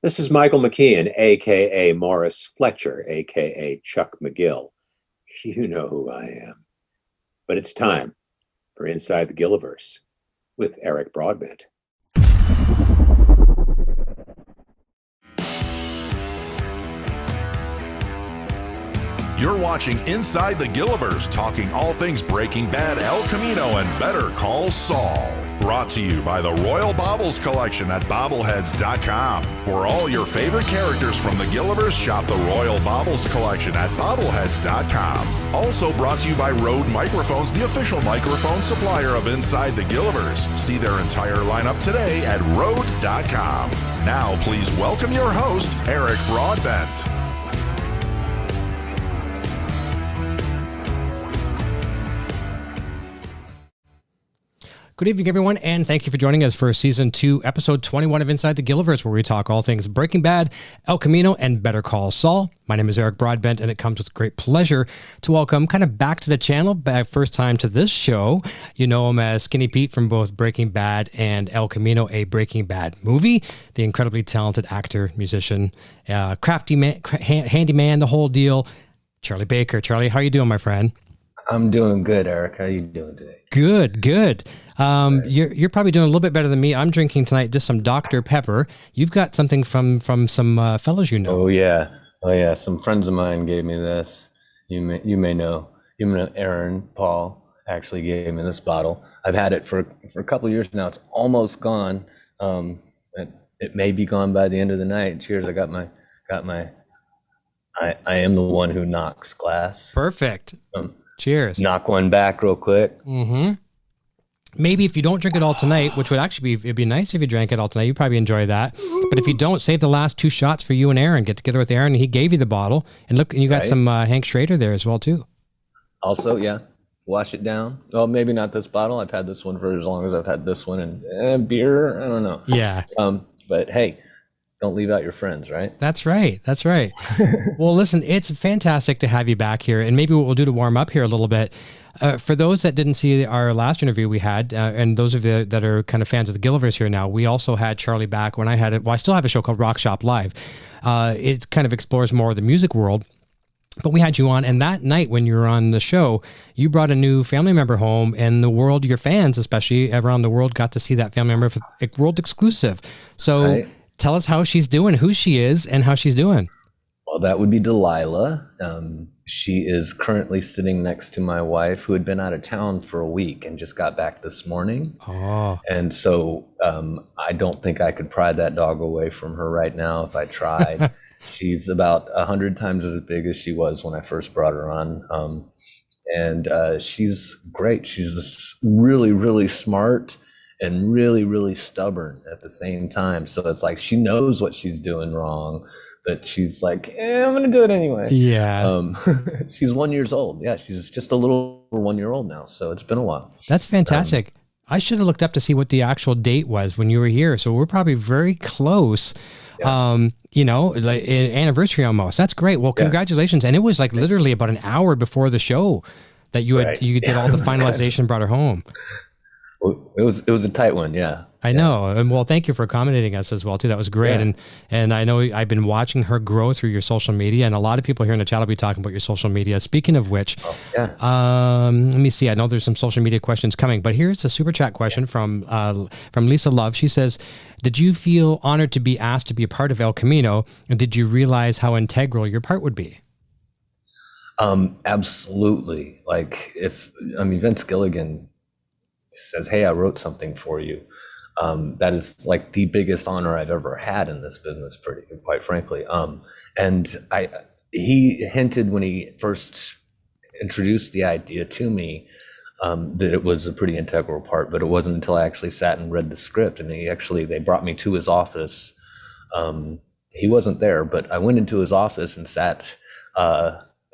This is Michael McKean, a.k.a. Morris Fletcher, a.k.a. Chuck McGill. You know who I am. But it's time for Inside the Gilliverse with Eric Broadbent. You're watching Inside the Gilliverse, talking all things Breaking Bad, El Camino, and Better Call Saul. Brought to you by the Royal Baubles Collection at bobbleheads.com. For all your favorite characters from the Gilliverse, shop the Royal Baubles Collection at bobbleheads.com. Also brought to you by Rode Microphones, the official microphone supplier of Inside the Gilliverse. See their entire lineup today at Rode.com. Now please welcome your host, Eric Broadbent. Good evening, everyone, and thank you for joining us for Season 2, Episode 21 of Inside the Gilliverse, where we talk all things Breaking Bad, El Camino, and Better Call Saul. My name is Eric Broadbent, and it comes with great pleasure to welcome kind of back to the channel, first time to this show. You know him as Skinny Pete from both Breaking Bad and El Camino, a Breaking Bad movie. The incredibly talented actor, musician, crafty man, handyman, the whole deal, Charlie Baker. Charlie, how are you doing, my friend? I'm doing good, Eric. How are you doing today? Good. You're probably doing a little bit better than me. I'm drinking tonight just some Dr. Pepper. You've got something from some fellows you know. Oh yeah. Some friends of mine gave me this. You may know. Aaron Paul actually gave me this bottle. I've had it for a couple of years now. It's almost gone. It may be gone by the end of the night. Cheers! I got my. I am the one who knocks glass. Perfect. Cheers. Knock one back real quick. Mm-hmm. Maybe if you don't drink it all tonight, which would actually it'd be nice if you drank it all tonight. You'd probably enjoy that. But if you don't, save the last 2 shots for you and Aaron. Get together with Aaron, and he gave you the bottle. And look, and you got some Hank Schrader there as well too. Also, yeah, wash it down. Well, maybe not this bottle. I've had this one for as long as I've had this one, and beer. I don't know. Yeah. But hey, don't leave out your friends, right? That's right. Well, listen, it's fantastic to have you back here. And maybe what we'll do to warm up here a little bit, for those that didn't see our last interview we had, and those of you that are kind of fans of the Gilliverse here now, we also had Charlie back when I had it. Well, I still have a show called Rock Shop Live. It kind of explores more of the music world. But we had you on, and that night when you were on the show, you brought a new family member home, and the world, your fans especially around the world, got to see that family member, world exclusive. So tell us how she's doing, who she is, and how she's doing. Well, that would be Delilah. She is currently sitting next to my wife, who had been out of town for a week and just got back this morning. Oh. And so I don't think I could pry that dog away from her right now if I tried. She's about 100 times as big as she was when I first brought her on. And she's great. She's really, really smart and really, really stubborn at the same time. So it's like she knows what she's doing wrong, but she's like, I'm going to do it anyway. Yeah. She's 1 year old. Yeah, she's just a little over 1 year old now. So it's been a while. That's fantastic. I should have looked up to see what the actual date was when you were here. So we're probably very close. Yeah. Like an anniversary almost. That's great. Well, congratulations. And it was like literally about an hour before the show that you did all the finalization, brought her home. It was a tight one, yeah. I know. And well, thank you for accommodating us as well too. That was great. Yeah. And I know I've been watching her grow through your social media, and a lot of people here in the chat will be talking about your social media. Speaking of which, let me see. I know there's some social media questions coming, but here's a super chat question from Lisa Love. She says, did you feel honored to be asked to be a part of El Camino, and did you realize how integral your part would be? Absolutely. Vince Gilligan says, hey, I wrote something for you. That is like the biggest honor I've ever had in this business, quite frankly. He hinted when he first introduced the idea to me that it was a pretty integral part, but it wasn't until I actually sat and read the script, and they brought me to his office. He wasn't there, but I went into his office and sat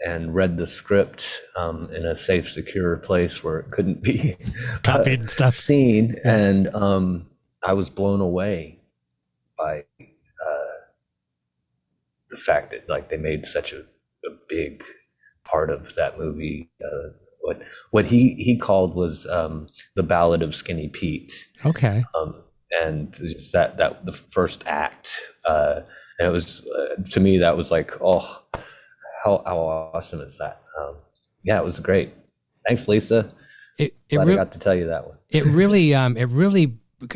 and read the script in a safe, secure place where it couldn't be copied and stuff seen. And I was blown away by the fact that they made such a big part of that movie. What he called was the Ballad of Skinny Pete. Okay. And just that the first act And it was, to me, that was like, oh, how awesome is that? Yeah, it was great. Thanks, Lisa. Glad I got to tell you that one. It really,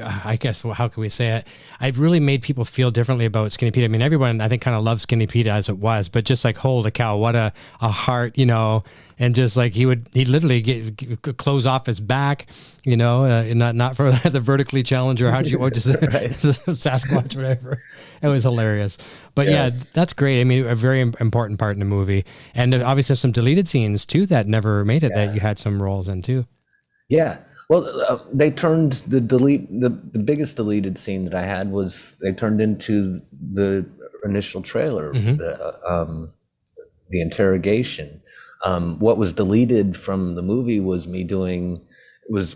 I guess, well, how can we say it? It really made people feel differently about Skinny Pete. I mean, everyone, I think, kind of loved Skinny Pete as it was, but just like, holy cow, what a heart, you know, and just like he'd literally get clothes off his back, you know, not for the vertically challenged, or what just right. Sasquatch, whatever. It was hilarious. But yes. Yeah, that's great. I mean, a very important part in the movie. And obviously some deleted scenes too that never made it, that you had some roles in too. Yeah. Well, they turned the biggest deleted scene that I had was they turned into the initial trailer, the interrogation. What was deleted from the movie was me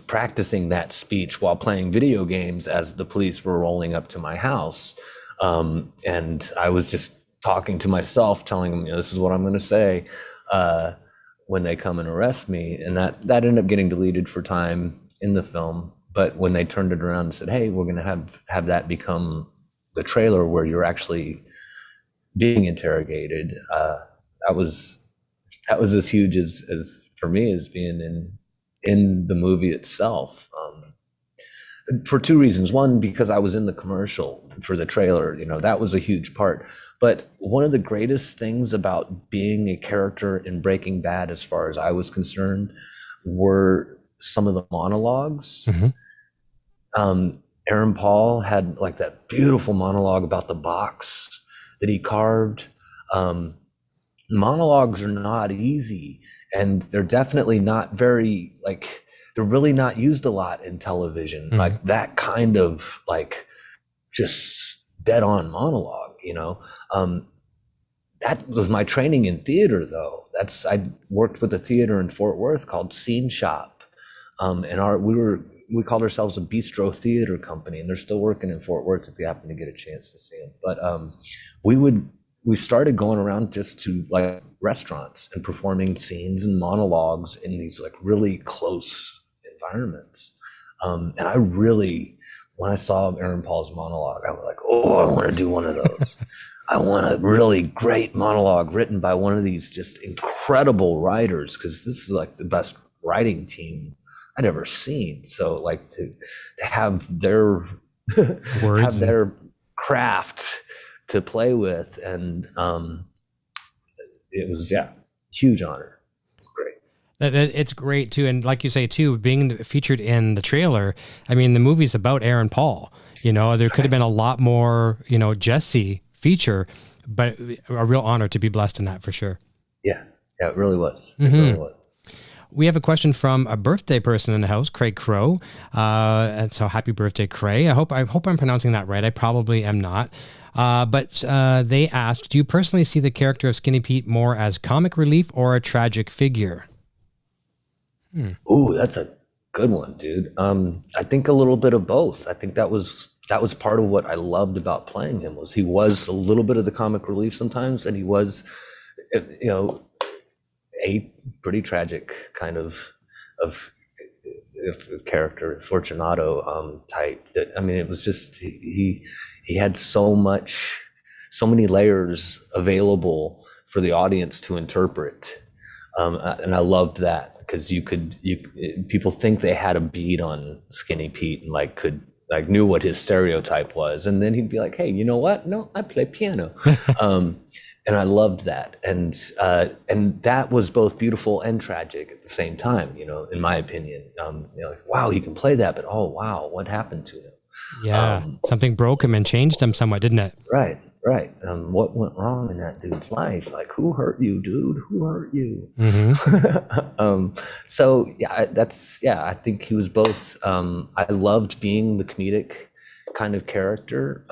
practicing that speech while playing video games as the police were rolling up to my house. And I was just talking to myself, telling them, you know, this is what I'm going to say when they come and arrest me. And that ended up getting deleted for time in the film. But when they turned it around and said, hey, we're going to have that become the trailer where you're actually being interrogated, that was as huge as for me as being in the movie itself. For two reasons. One, because I was in the commercial for the trailer, you know, that was a huge part. But one of the greatest things about being a character in Breaking Bad, as far as I was concerned, were some of the monologues. Aaron Paul had like that beautiful monologue about the box that he carved. Monologues are not easy, and they're definitely not very, like, they're really not used a lot in television. Like that kind of like just dead on monologue, you know. That was my training in theater, though. I worked with a theater in Fort Worth called Scene Shop, and we called ourselves a bistro theater company, and they're still working in Fort Worth if you happen to get a chance to see them. But we started going around just to like restaurants and performing scenes and monologues in these like really close environments. And I really, when I saw Aaron Paul's monologue, I was like, oh, I want to do one of those. I want a really great monologue written by one of these just incredible writers, because this is like the best writing team I'd ever seen. So like to have their words, have their craft to play with, and it was huge honor. It's great. It's great too, and like you say too, being featured in the trailer. I mean, the movie's about Aaron Paul. You know, there could have been a lot more, you know, Jesse feature, but a real honor to be blessed in that for sure. Yeah, it really was. It really was. We have a question from a birthday person in the house, Craig Crow. And so happy birthday, Craig. I hope I'm pronouncing that right. I probably am not. But they asked, do you personally see the character of Skinny Pete more as comic relief or a tragic figure? Ooh, that's a good one, dude. I think a little bit of both. I think that was part of what I loved about playing him, was he was a little bit of the comic relief sometimes, and he was, you know, a pretty tragic kind of character, Fortunato type. That, I mean, it was just he had so many layers available for the audience to interpret, and I loved that, because people think they had a beat on Skinny Pete and knew what his stereotype was, and then he'd be like, hey, you know what? No, I play piano. And I loved that, and that was both beautiful and tragic at the same time. You know, in my opinion, you know, like, wow, he can play that, but oh wow, what happened to him? Yeah, something broke him and changed him somewhat, didn't it? Right. What went wrong in that dude's life? Like, who hurt you, dude? Who hurt you? So I think he was both. I loved being the comedic kind of character.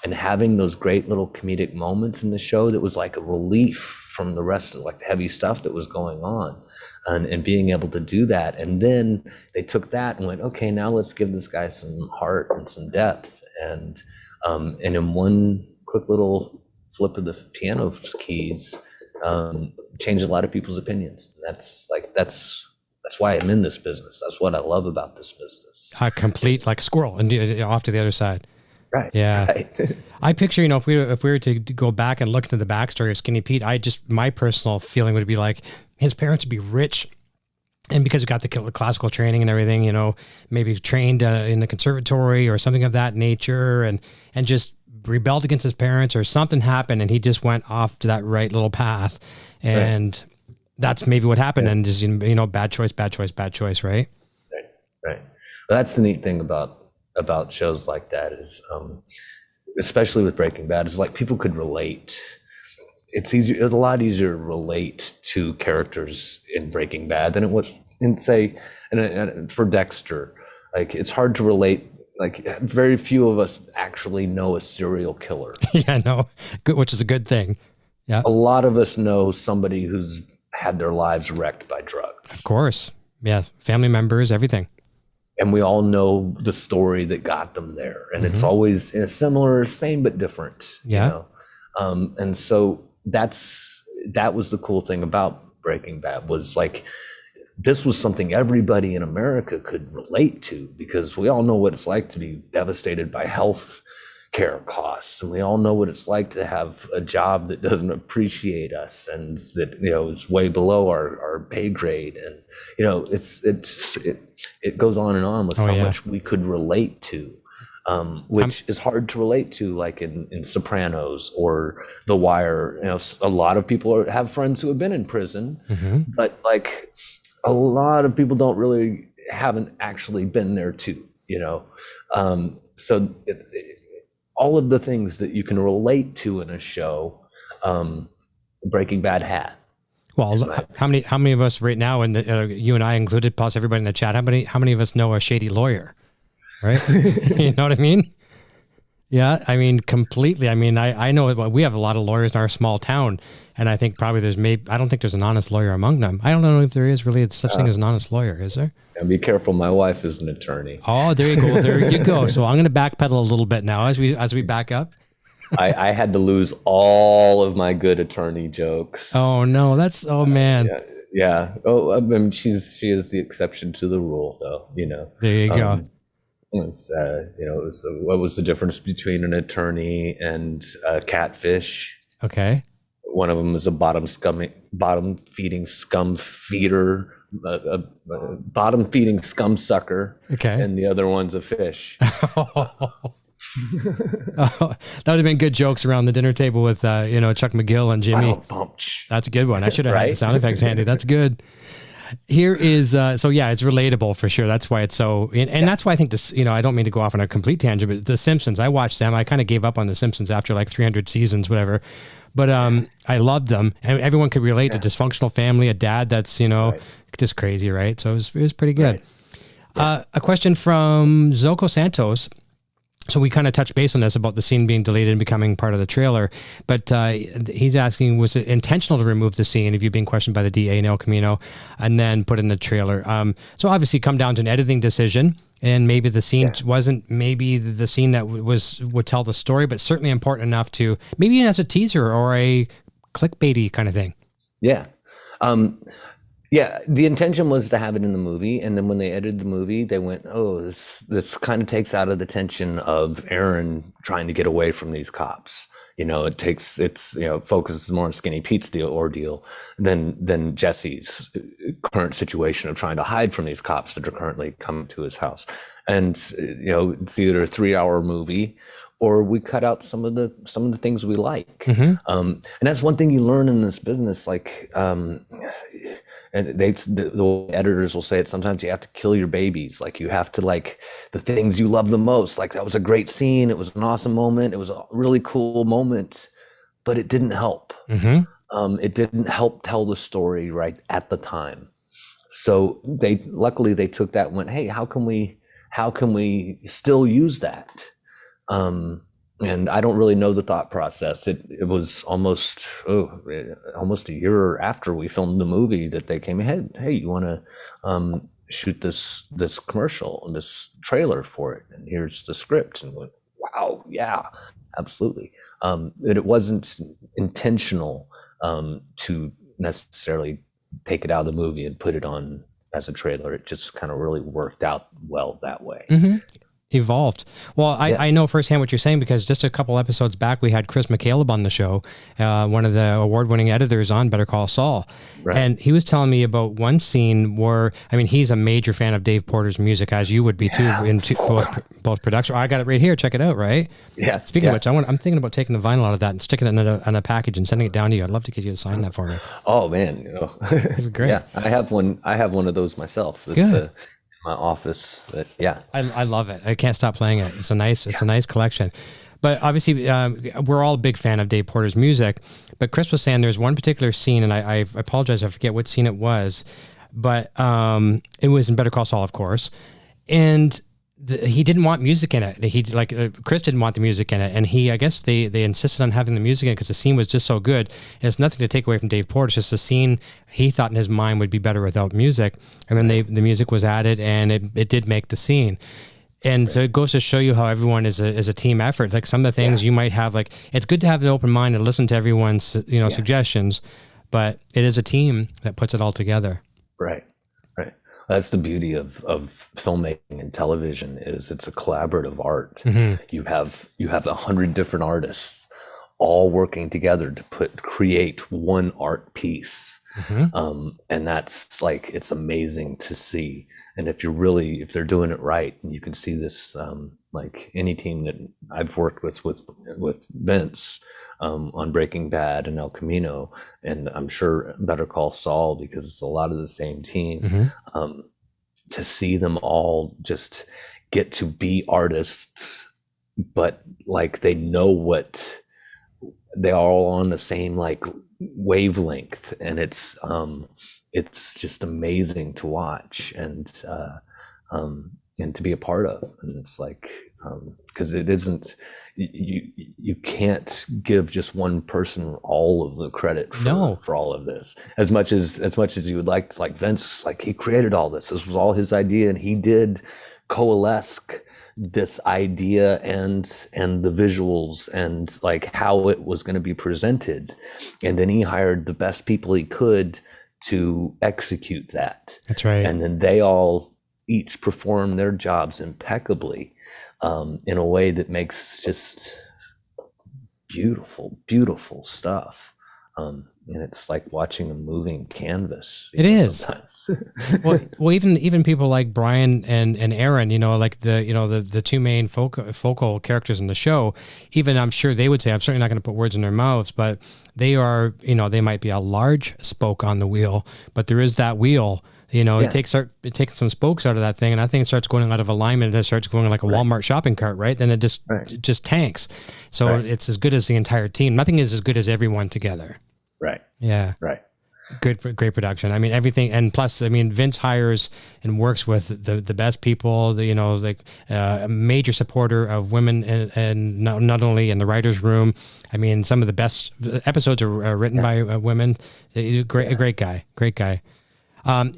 And having those great little comedic moments in the show that was like a relief from the rest of like the heavy stuff that was going on, and being able to do that. And then they took that and went, okay, now let's give this guy some heart and some depth. And in one quick little flip of the piano keys, changed a lot of people's opinions. And that's why I'm in this business. That's what I love about this business. Complete like a squirrel and off to the other side. Right. Yeah. Right. I picture, if we were to go back and look into the backstory of Skinny Pete, my personal feeling would be like his parents would be rich. And because he got the classical training and everything, maybe trained in the conservatory or something of that nature, and just rebelled against his parents, or something happened and he just went off to that right little path. And that's maybe what happened. Yeah. And just, bad choice, right? Right. Well, that's the neat thing about shows like that is, especially with Breaking Bad, is like people could relate. It's a lot easier to relate to characters in Breaking Bad than it was for Dexter. Like, it's hard to relate. Like, very few of us actually know a serial killer. Yeah, no, good, which is a good thing. Yeah, a lot of us know somebody who's had their lives wrecked by drugs. Of course, yeah, family members, everything. And we all know the story that got them there, and it's always similar, same but different. Yeah, and so that was the cool thing about Breaking Bad, was like, this was something everybody in America could relate to, because we all know what it's like to be devastated by health care costs, and we all know what it's like to have a job that doesn't appreciate us, and that is way below our pay grade, and it goes on and on with so much we could relate to. Which is hard to relate to, like in Sopranos or The Wire. A lot of people have friends who have been in prison, but like a lot of people haven't actually been there too, so all of the things that you can relate to in a show, Breaking Bad had. Well, how many of us right now, and you and I included, plus everybody in the chat, how many of us know a shady lawyer? Right? You know what I mean? Yeah, I mean, completely. I mean, I know we have a lot of lawyers in our small town, and I think probably I don't think there's an honest lawyer among them. I don't know if there is really such thing as an honest lawyer, is there? And be careful, my wife is an attorney. Oh, there you go. There you go. So I'm going to backpedal a little bit now as we back up. I had to lose all of my good attorney jokes. Oh no, man. Yeah. Oh, I mean, she is the exception to the rule, though. There you go. It's, what was the difference between an attorney and a catfish? Okay. One of them is a bottom feeding scum feeder, bottom feeding scum sucker. Okay. And the other one's a fish. That would have been good jokes around the dinner table with Chuck McGill and Jimmy. That's a good one. I should have had the sound effects handy. That's good. Here is it's relatable for sure. That's why it's so, and that's why I think this, I don't mean to go off on a complete tangent, but The Simpsons, I watched them. I kind of gave up on The Simpsons after like 300 seasons, whatever. But I loved them, and everyone could relate to dysfunctional family, a dad that's just crazy, right? So it was pretty good. Right. A question from Zoko Santos. So we kind of touched base on this about the scene being deleted and becoming part of the trailer, but he's asking, was it intentional to remove the scene if you're being questioned by the DA in El Camino and then put in the trailer? So obviously come down to an editing decision, and maybe the scene wasn't maybe the scene that would tell the story, but certainly important enough to maybe even as a teaser or a clickbaity kind of thing. Yeah. Yeah, the intention was to have it in the movie, and then when they edited the movie, they went, "Oh, this kind of takes out of the tension of Aaron trying to get away from these cops." It focuses more on Skinny Pete's ordeal than Jesse's current situation of trying to hide from these cops that are currently coming to his house. And it's either a 3-hour movie, or we cut out some of the things we like. And that's one thing you learn in this business, like. And the editors will say it, sometimes you have to kill your babies. Like, you have to, like, the things you love the most. Like, that was a great scene. It was an awesome moment. It was a really cool moment, but it didn't help. It didn't help tell the story right at the time. So luckily they took that and went, hey, how can we still use that? And I don't really know the thought process. It was almost a year after we filmed the movie that they came ahead. Hey, you want to shoot this commercial and this trailer for it? And here's the script. And went, wow, yeah, absolutely. It wasn't intentional to necessarily take it out of the movie and put it on as a trailer. It just kind of really worked out well that way. evolved. Well, I know firsthand what you're saying, because just a couple episodes back, we had Chris McCaleb on the show, one of the award-winning editors on Better Call Saul. Right. And he was telling me about one scene where, I mean, he's a major fan of Dave Porter's music, as you would be too, in both production. I got it right here. Check it out, right? Yeah. Speaking of which, I'm thinking about taking the vinyl out of that and sticking it in a package and sending it down to you. I'd love to get you to sign that for me. Oh man, It'd be great. Yeah, I have one of those myself. It's my office. But I love it. I can't stop playing it. It's a nice collection. But obviously, we're all a big fan of Dave Porter's music. But Chris was saying there's one particular scene, and I apologize, I forget what scene it was, but it was in Better Call Saul, of course, and he didn't want music in it. Chris didn't want the music in it, and I guess they insisted on having the music in it because the scene was just so good. And it's nothing to take away from Dave Porter. It's just the scene he thought in his mind would be better without music, and then the music was added, and it did make the scene. And so it goes to show you how everyone is a team effort. Like some of the things you might have, like it's good to have an open mind and listen to everyone's suggestions, but it is a team that puts it all together. Right. That's the beauty of filmmaking and television, is it's a collaborative art. Mm-hmm. You have 100 different artists all working together to create one art piece. Mm-hmm. And that's like, it's amazing to see. And if they're doing it right, and you can see this, like any team that I've worked with Vince, on Breaking Bad and El Camino, and I'm sure Better Call Saul, because it's a lot of the same team. Mm-hmm. To see them all just get to be artists, but like they know what they are all on the same like wavelength, and it's just amazing to watch and to be a part of. And it's like, because it isn't, you can't give just one person all of the credit for all of this. As much as you would like Vince, like he created all this. This was all his idea, and he did coalesce this idea and the visuals and like how it was going to be presented. And then he hired the best people he could to execute that. That's right. And then they all each perform their jobs impeccably, in a way that makes just beautiful, beautiful stuff. And it's like watching a moving canvas. It is. well, even people like Brian and Aaron, like the two main focal characters in the show, even I'm sure they would say, I'm certainly not going to put words in their mouths, but they are, they might be a large spoke on the wheel, but there is that wheel. It takes some spokes out of that thing, and I think it starts going out of alignment, and it starts going like a Walmart shopping cart, right? Then it just tanks. So it's as good as the entire team. Nothing is as good as everyone together. Right. Yeah. Right. Great production. I mean, everything, and plus, I mean, Vince hires and works with the best people. A major supporter of women, and not only in the writers' room. I mean, some of the best episodes are written by women. He's a great guy.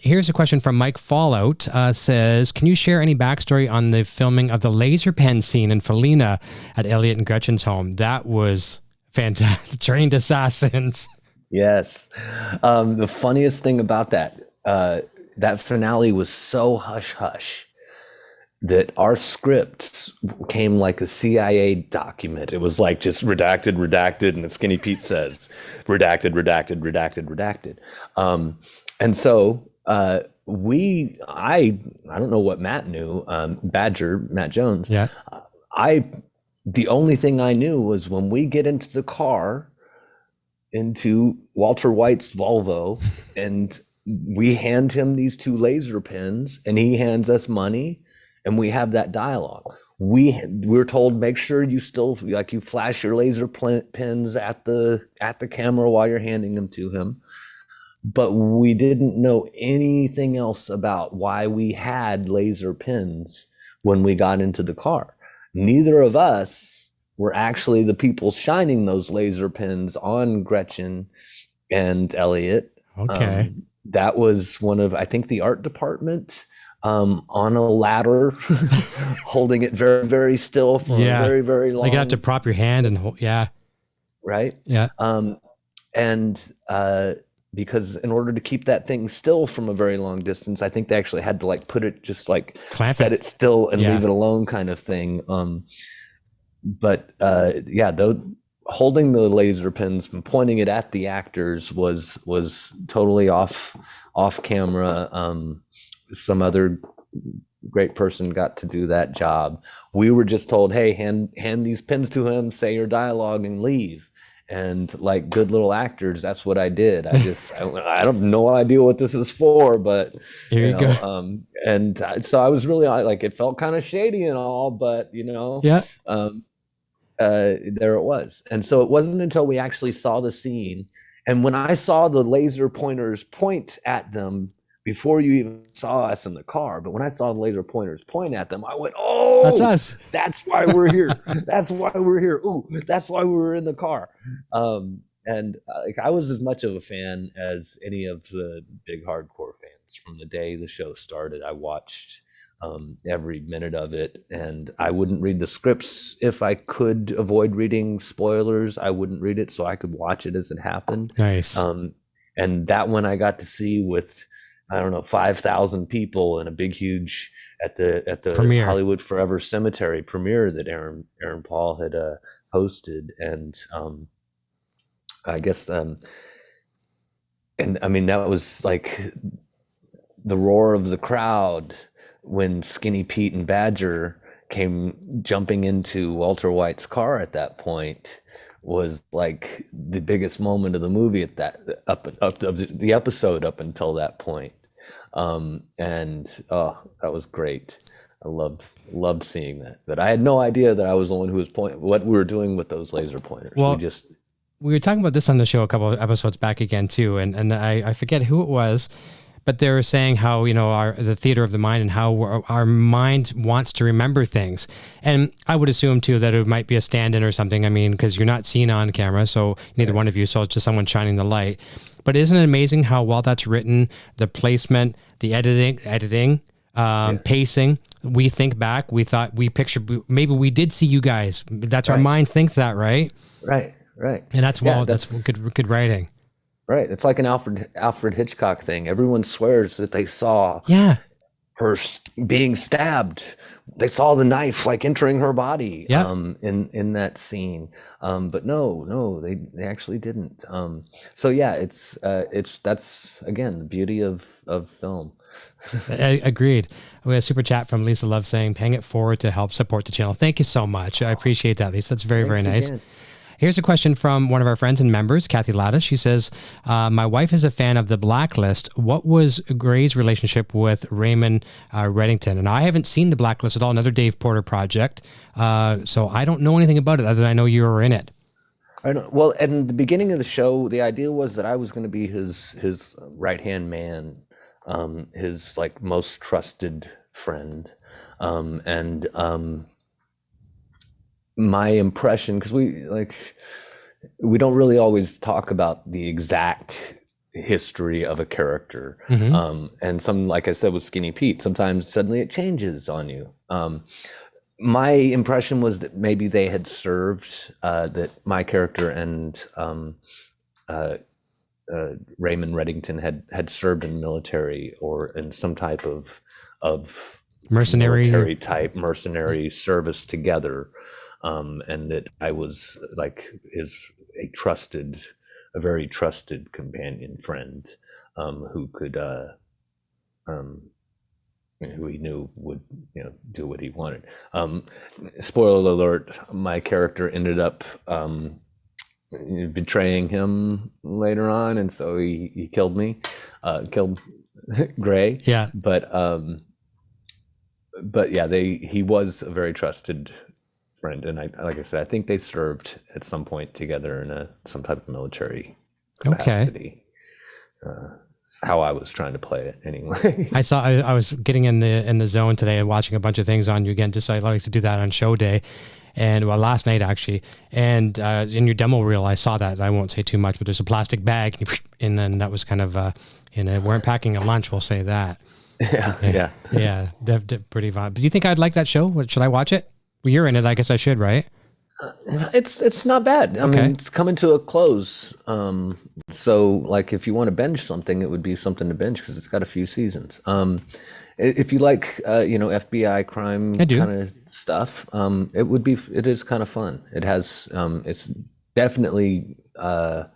Here's a question from Mike Fallout. Says, can you share any backstory on the filming of the laser pen scene in Felina at Elliot and Gretchen's home? That was fantastic. Trained assassins. Yes. The funniest thing about that finale was so hush-hush that our scripts came like a CIA document. It was like just redacted, and the Skinny Pete says, redacted. And so I don't know what Matt knew, Matt Jones. Yeah. The only thing I knew was when we get into the car, into Walter White's Volvo, and we hand him these two laser pens, and he hands us money, and we have that dialogue. We're told, make sure you you flash your laser pens at the camera while you're handing them to him. But we didn't know anything else about why we had laser pens when we got into the car. Neither of us were actually the people shining those laser pens on Gretchen and Elliot. Okay. That was one of, I think, the art department, on a ladder, holding it very, very still for a very, very long. You have to prop your hand and hold. Yeah. Right. Yeah. because in order to keep that thing still from a very long distance, I think they actually had to like put it just like set it still and leave it alone kind of thing. Though holding the laser pens and pointing it at the actors was totally off camera. Some other great person got to do that job. We were just told, hey, hand these pens to him, say your dialogue and leave. And like good little actors, that's what I did. I have no idea what this is for, but here you go. So I was really like, it felt kind of shady and all, but there it was. And so it wasn't until we actually saw the scene, and when I saw the laser pointers point at them before you even saw us in the car, but when I saw the laser pointers point at them, I went, oh, that's us. That's why we're here. That's why we're here. Ooh, that's why we were in the car. I was as much of a fan as any of the big hardcore fans. From the day the show started, I watched every minute of it, and I wouldn't read the scripts. If I could avoid reading spoilers, I wouldn't read it so I could watch it as it happened. Nice. And that one I got to see with, I don't know, 5,000 people in a big, huge at the premiere. Hollywood Forever Cemetery premiere that Aaron Paul had hosted, and I guess and I mean that was like the roar of the crowd when Skinny Pete and Badger came jumping into Walter White's car at that point. Was like the biggest moment of the movie at that up of the episode up until that point. That was great. I loved seeing that. But I had no idea that I was the one who was what we were doing with those laser pointers. Well, we were talking about this on the show a couple of episodes back again too, and I forget who it was, but they were saying how the theater of the mind and how our mind wants to remember things, and I would assume too that it might be a stand-in or something. I mean, because you're not seen on camera, so neither one of you, so it's just someone shining the light. But isn't it amazing how well that's written, the placement, the editing, pacing? We think back, we thought, we pictured, maybe we did see you guys. That's right. Our mind thinks that, right? Right. And that's good writing. Right. It's like an Alfred Hitchcock thing. Everyone swears that they saw her being stabbed. They saw the knife like entering her body in that scene. But no, they actually didn't. That's again the beauty of film. Agreed. We have a super chat from Lisa Love saying, paying it forward to help support the channel. Thank you so much. I appreciate that, Lisa. That's very, very nice. Again. Here's a question from one of our friends and members, Kathy Latta. She says, my wife is a fan of the Blacklist. What was Gray's relationship with Raymond Reddington? And I haven't seen the Blacklist at all, another Dave Porter project. So I don't know anything about it other than I know you were in it. I know. Well, in the beginning of the show, the idea was that I was going to be his right-hand man, his like most trusted friend. My impression, because we don't really always talk about the exact history of a character. Mm-hmm. And some, like I said with Skinny Pete, sometimes suddenly it changes on you. My impression was that maybe they had served, that my character and Raymond Reddington had served in the military or in some type of mercenary service together. And that I was like a very trusted companion friend, who could, who he knew would, do what he wanted. Spoiler alert: my character ended up betraying him later on, and so he killed me, killed Gray. Yeah, but yeah, he was a very trusted friend, and like I said, I think they served at some point together in some type of military capacity. Okay. How I was trying to play it anyway. I was getting in the zone today and watching a bunch of things on you again, just so I like to do that on show day, and last night actually, and in your demo reel I saw that. I won't say too much, but there's a plastic bag, and then that was kind of weren't packing a lunch, we'll say that. Yeah, pretty violent. Do you think I'd like that show? Should I watch it? Well, you're in it. I guess I should, right? It's not bad. I mean, it's coming to a close. So like if you want to binge something, it would be something to binge because it's got a few seasons. If you like, FBI crime kind of stuff, it is kind of fun. It has, it's definitely a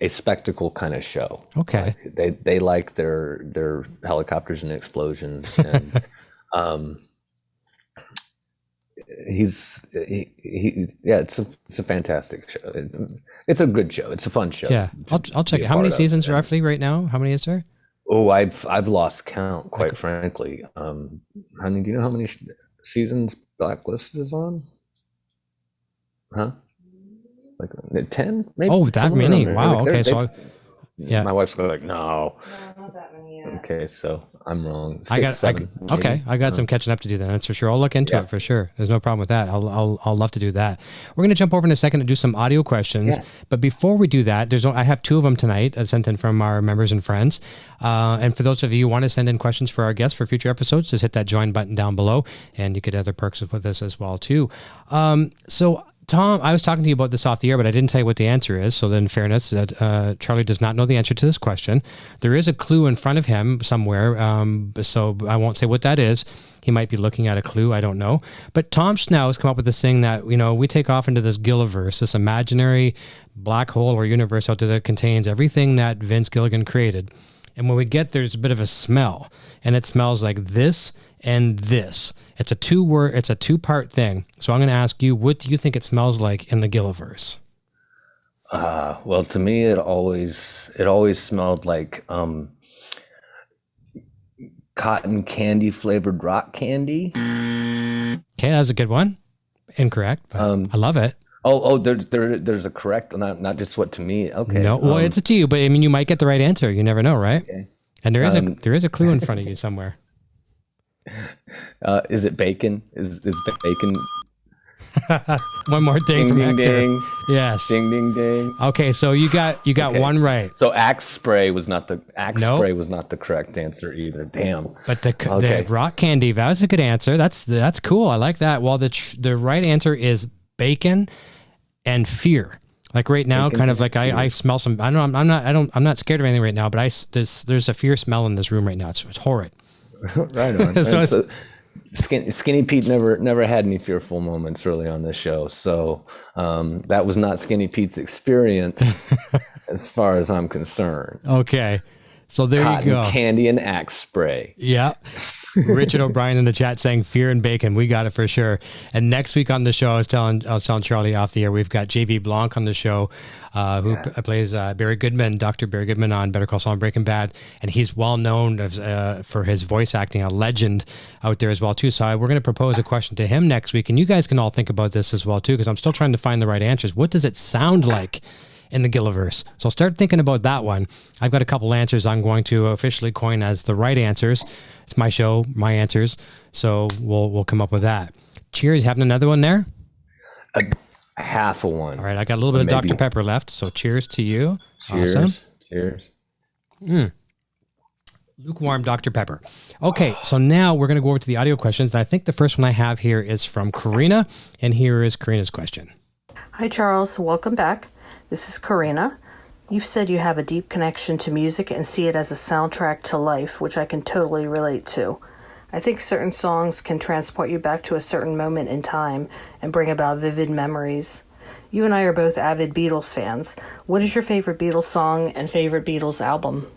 spectacle kind of show. Okay. Like they like their helicopters and explosions and, it's a fantastic show. It's a good show. It's a fun show. Yeah, I'll check it. How many seasons roughly right now? How many is there? Oh, I've lost count, quite frankly. Honey, do you know how many seasons Blacklist is on? Huh? Like 10, maybe? Oh, that many? Wow. Like okay, so my wife's going like, no. Not that many yet. Okay, so I'm wrong. I got some catching up to do then. That's for sure. I'll look into it for sure. There's no problem with that. I'll love to do that. We're going to jump over in a second to do some audio questions. Yeah. But before we do that, I have 2 of them tonight sent in from our members and friends. And for those of you who want to send in questions for our guests for future episodes, just hit that join button down below, and you get other perks with this as well too. So Tom, I was talking to you about this off the air, but I didn't tell you what the answer is. So then, in fairness, that Charlie does not know the answer to this question. There is a clue in front of him somewhere, so I won't say what that is. He might be looking at a clue. I don't know. But Tom Schnauz come up with this thing that, we take off into this Gilliverse, this imaginary black hole or universe out there that contains everything that Vince Gilligan created. And when we get there's a bit of a smell, and it smells like this and this. It's a 2-part thing. So I'm going to ask you, what do you think it smells like in the Gilliverse? Well, to me, it always smelled like cotton candy flavored rock candy. Okay, that was a good one. Incorrect, but I love it. There's a correct, not just what to me. Okay. No, well, it's to you, but I mean, you might get the right answer. You never know, right? Okay. And there is a clue in front of you somewhere. Is it bacon? Is bacon? One more ding from Hector. Ding. Yes. Ding ding ding. Okay, so you got okay. One right. So Axe spray was not the correct answer either. Damn. But the rock candy, that was a good answer. That's cool. I like that. Well, the right answer is bacon and fear. Like right now, bacon kind of like I smell some. I don't. I'm not scared of anything right now. But there's a fear smell in this room right now. It's horrid. Right on. So Skinny Pete never had any fearful moments really on this show. So that was not Skinny Pete's experience as far as I'm concerned. Okay. So there you go. Cotton candy and Axe spray. Yeah. Richard O'Brien in the chat saying fear and bacon. We got it for sure. And next week on the show, I was telling Charlie off the air, we've got JV Blanc on the show, who plays Barry Goodman, Dr. Barry Goodman on Better Call Saul and Breaking Bad. And he's well known for his voice acting, a legend out there as well too. So we're going to propose a question to him next week. And you guys can all think about this as well too, because I'm still trying to find the right answers. What does it sound like in the Gilliverse? So start thinking about that one. I've got a couple answers I'm going to officially coin as the right answers. It's my show, my answers. So we'll come up with that. Cheers. Having another one there? Half a one. All right. I got a little bit of Dr. Pepper left. So cheers to you. Cheers. Awesome. Cheers. Lukewarm Dr. Pepper. Okay. So now we're going to go over to the audio questions. And I think the first one I have here is from Karina. And here is Karina's question. Hi, Charles. Welcome back. This is Karina. You've said you have a deep connection to music and see it as a soundtrack to life, which I can totally relate to. I think certain songs can transport you back to a certain moment in time and bring about vivid memories. You and I are both avid Beatles fans. What is your favorite Beatles song and favorite Beatles album?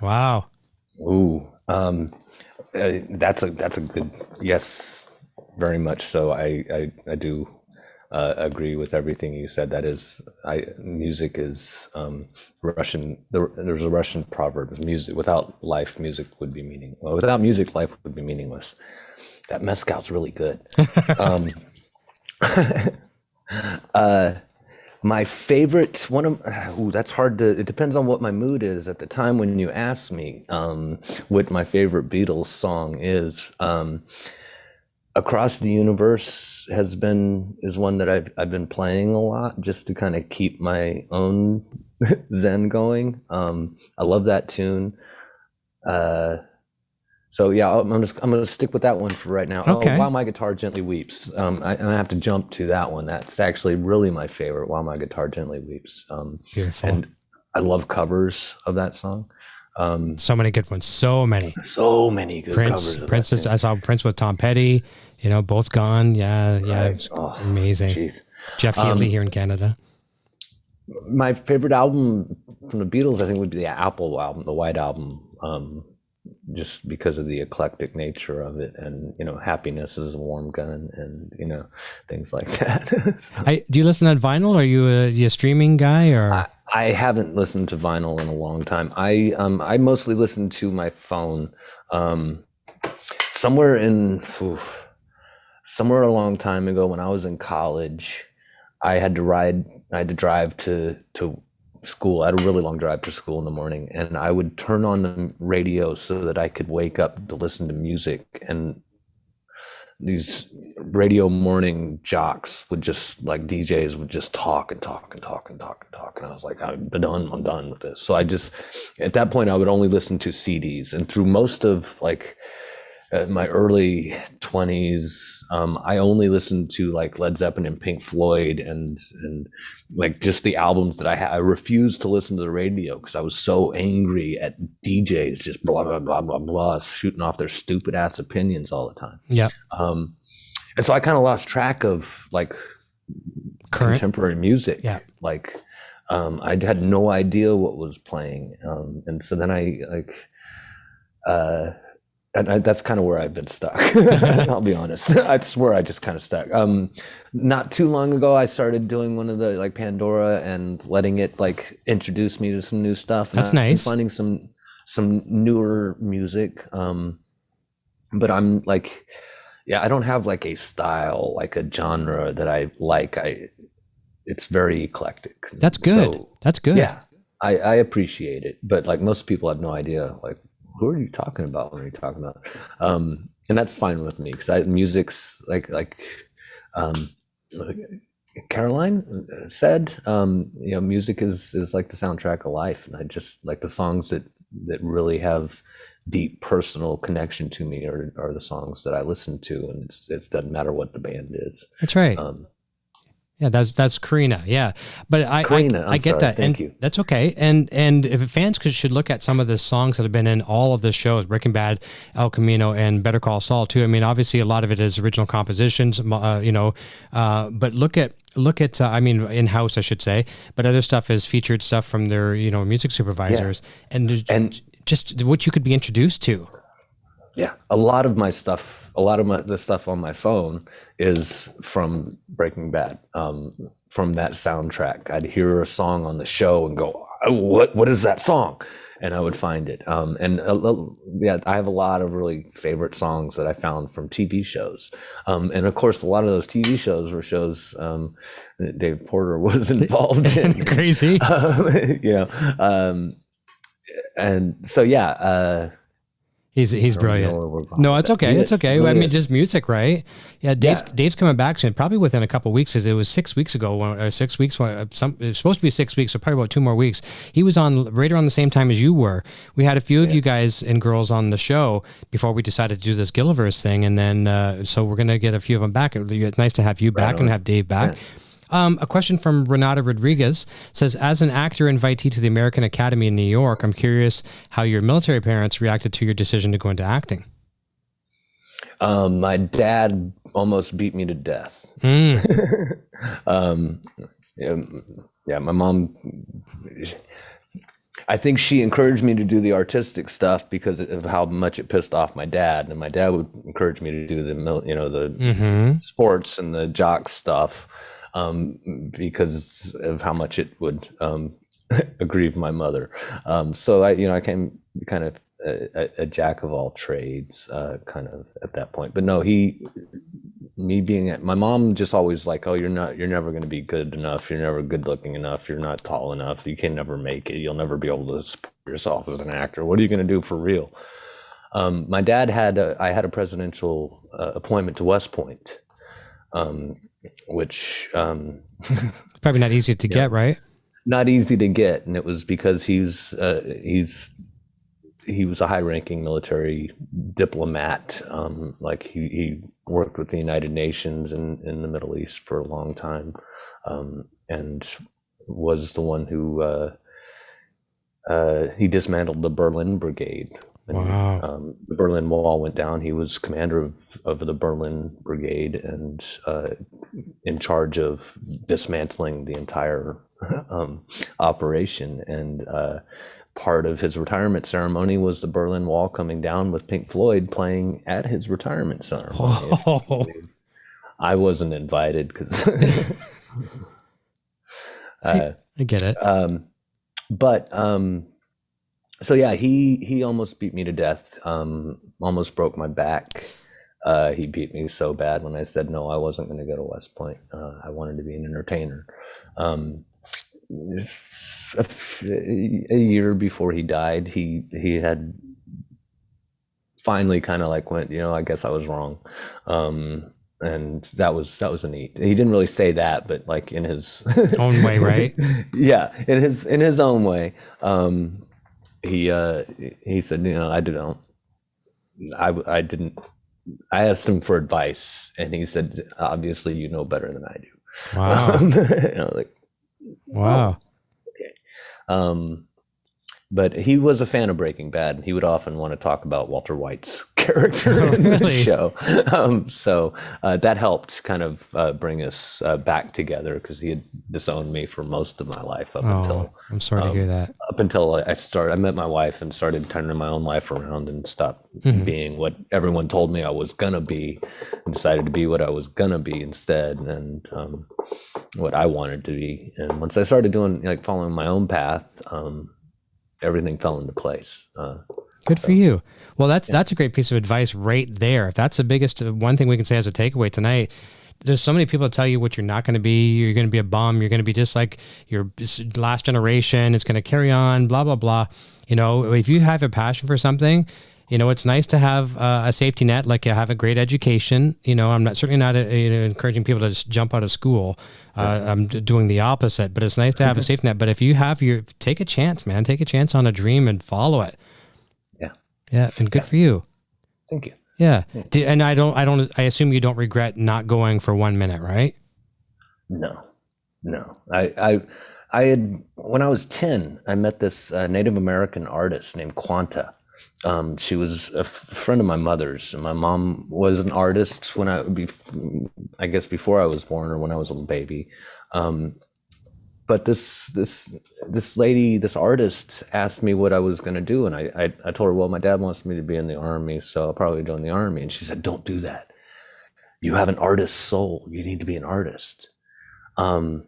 Wow. Ooh, that's a good yes, very much so. I do. Agree with everything you said. That is, music is Russian. There's a Russian proverb: "Music without life, music would be meaningless. Well, without music, life would be meaningless." That mezcal's really good. My favorite that's hard to. It depends on what my mood is at the time when you ask me what my favorite Beatles song is. Across the Universe is one that I've been playing a lot just to kind of keep my own zen going. I love that tune. So yeah, I'm gonna stick with that one for right now. Okay. Oh, While My Guitar Gently Weeps. I have to jump to that one. That's actually really my favorite. While My Guitar Gently Weeps. Beautiful. And I love covers of that song. So many good ones. So many good Prince. covers. Of Prince. that I saw Prince with Tom Petty. Both gone. Yeah. Right. Amazing. Geez. Jeff Healey here in Canada. My favorite album from the Beatles, I think, would be the Apple album, the White Album. Just because of the eclectic nature of it, and Happiness is a Warm Gun, and things like that. So, Do you listen on vinyl? Are you a streaming guy, or? I haven't listened to vinyl in a long time. I mostly listen to my phone. Somewhere a long time ago, when I was in college, I had to drive to school. I had a really long drive to school in the morning, and I would turn on the radio so that I could wake up to listen to music. And these radio morning jocks would just, like DJs, would just talk and talk and talk and talk and talk. And I was like, I'm done with this. So at that point, I would only listen to CDs. And through most of my early 20s, I only listened to like Led Zeppelin and Pink Floyd and like just the albums that I had. I refused to listen to the radio because I was so angry at DJs just blah, blah, blah, blah, blah, shooting off their stupid ass opinions all the time. Yeah. And so I kind of lost track of like contemporary music. Yeah. Like, I had no idea what was playing. And so then and that's kind of where I've been stuck. I'll be honest. That's where I just kind of stuck. Not too long ago, I started doing one of the like Pandora and letting it like introduce me to some new stuff. That's nice. I'm finding some newer music. But I'm like, I don't have like a style, like a genre that I like. It's very eclectic. That's good. So, that's good. Yeah, I appreciate it. But like most people have no idea, like, who are you talking about when you're talking about? And that's fine with me because music's like Caroline said, music is like the soundtrack of life, and I just like the songs that really have deep personal connection to me are the songs that I listen to, and it doesn't matter what the band is. That's right. Yeah, that's Karina. Yeah, but I get that. Thank you. That's okay. And if fans should look at some of the songs that have been in all of the shows, Breaking Bad, El Camino, and Better Call Saul too. I mean, obviously a lot of it is original compositions, but look at in-house, I should say, but other stuff is featured stuff from their music supervisors, and just what you could be introduced to. Yeah, a lot of the stuff on my phone is from Breaking Bad, from that soundtrack. I'd hear a song on the show and go, "What is that song?" And I would find it. I have a lot of really favorite songs that I found from TV shows, and of course, a lot of those TV shows were shows that Dave Porter was involved in. Crazy, and so He's brilliant. No, it's okay. It's okay. I mean, just music, right? Yeah, Dave's coming back soon, probably within a couple of weeks. It was 6 weeks ago, or 6 weeks. It was supposed to be 6 weeks, so probably about 2 more weeks. He was on right around the same time as you were. We had a few of you guys and girls on the show before we decided to do this Gilliverse thing, and then so we're gonna get a few of them back. It's nice to have you back and have Dave back. Yeah. A question from Renata Rodriguez says, as an actor invitee to the American Academy in New York, I'm curious how your military parents reacted to your decision to go into acting. My dad almost beat me to death. My mom, I think she encouraged me to do the artistic stuff because of how much it pissed off my dad. And my dad would encourage me to do the sports and the jock stuff. Because of how much it would aggrieve my mother. So I came kind of a jack of all trades, kind of at that point. But no, my mom just always like, oh, you're never going to be good enough. You're never good looking enough. You're not tall enough. You can never make it. You'll never be able to support yourself as an actor. What are you going to do for real? My dad I had a presidential appointment to West Point. Which probably not easy to get, right? Not easy to get, and it was because he's he was a high-ranking military diplomat. Like he worked with the United Nations in the Middle East for a long time, and was the one who he dismantled the Berlin Brigade. And, Wow. The Berlin Wall went down. He was commander of the Berlin Brigade and in charge of dismantling the entire operation. And part of his retirement ceremony was the Berlin Wall coming down with Pink Floyd playing at his retirement ceremony. Oh. I wasn't invited because I get it. but so yeah, he almost beat me to death, almost broke my back. He beat me so bad when I said no, I wasn't going to go to West Point. I wanted to be an entertainer. A year before he died, he had finally kind of like went, I guess I was wrong. And that was a neat. He didn't really say that, but like in his Own way, right? Yeah, in his own way. He said, I didn't. I asked him for advice, and he said, obviously, you know better than I do. Wow. And I was like, Wow. okay. But he was a fan of Breaking Bad, and he would often want to talk about Walter White's character in the show. So that helped kind of bring us back together, because he had disowned me for most of my life until I'm sorry to hear that. Up until I met my wife and started turning my own life around and stopped being what everyone told me I was gonna be, and decided to be what I was gonna be instead, and what I wanted to be. And once I started doing following my own path, everything fell into place. Good for you. Well, that's a great piece of advice right there. If that's the biggest one thing we can say as a takeaway tonight, there's so many people that tell you what you're not going to be. You're going to be a bum. You're going to be just like your last generation. It's going to carry on, blah, blah, blah. If you have a passion for something, it's nice to have a safety net, like you have a great education. I'm certainly not encouraging people to just jump out of school. I'm doing the opposite, but it's nice to have a safety net. But if you have take a chance, man, take a chance on a dream and follow it. Yeah. And good for you. Thank you. Yeah. And I assume you don't regret not going for 1 minute, right? No. I had, when I was 10, I met this Native American artist named Quanta. She was a friend of my mother's, and my mom was an artist when I guess before I was born, or when I was a little baby. But this lady, this artist, asked me what I was going to do, and I told her, well, my dad wants me to be in the Army, so I'll probably join the Army. And she said, don't do that. You have an artist's soul. You need to be an artist. And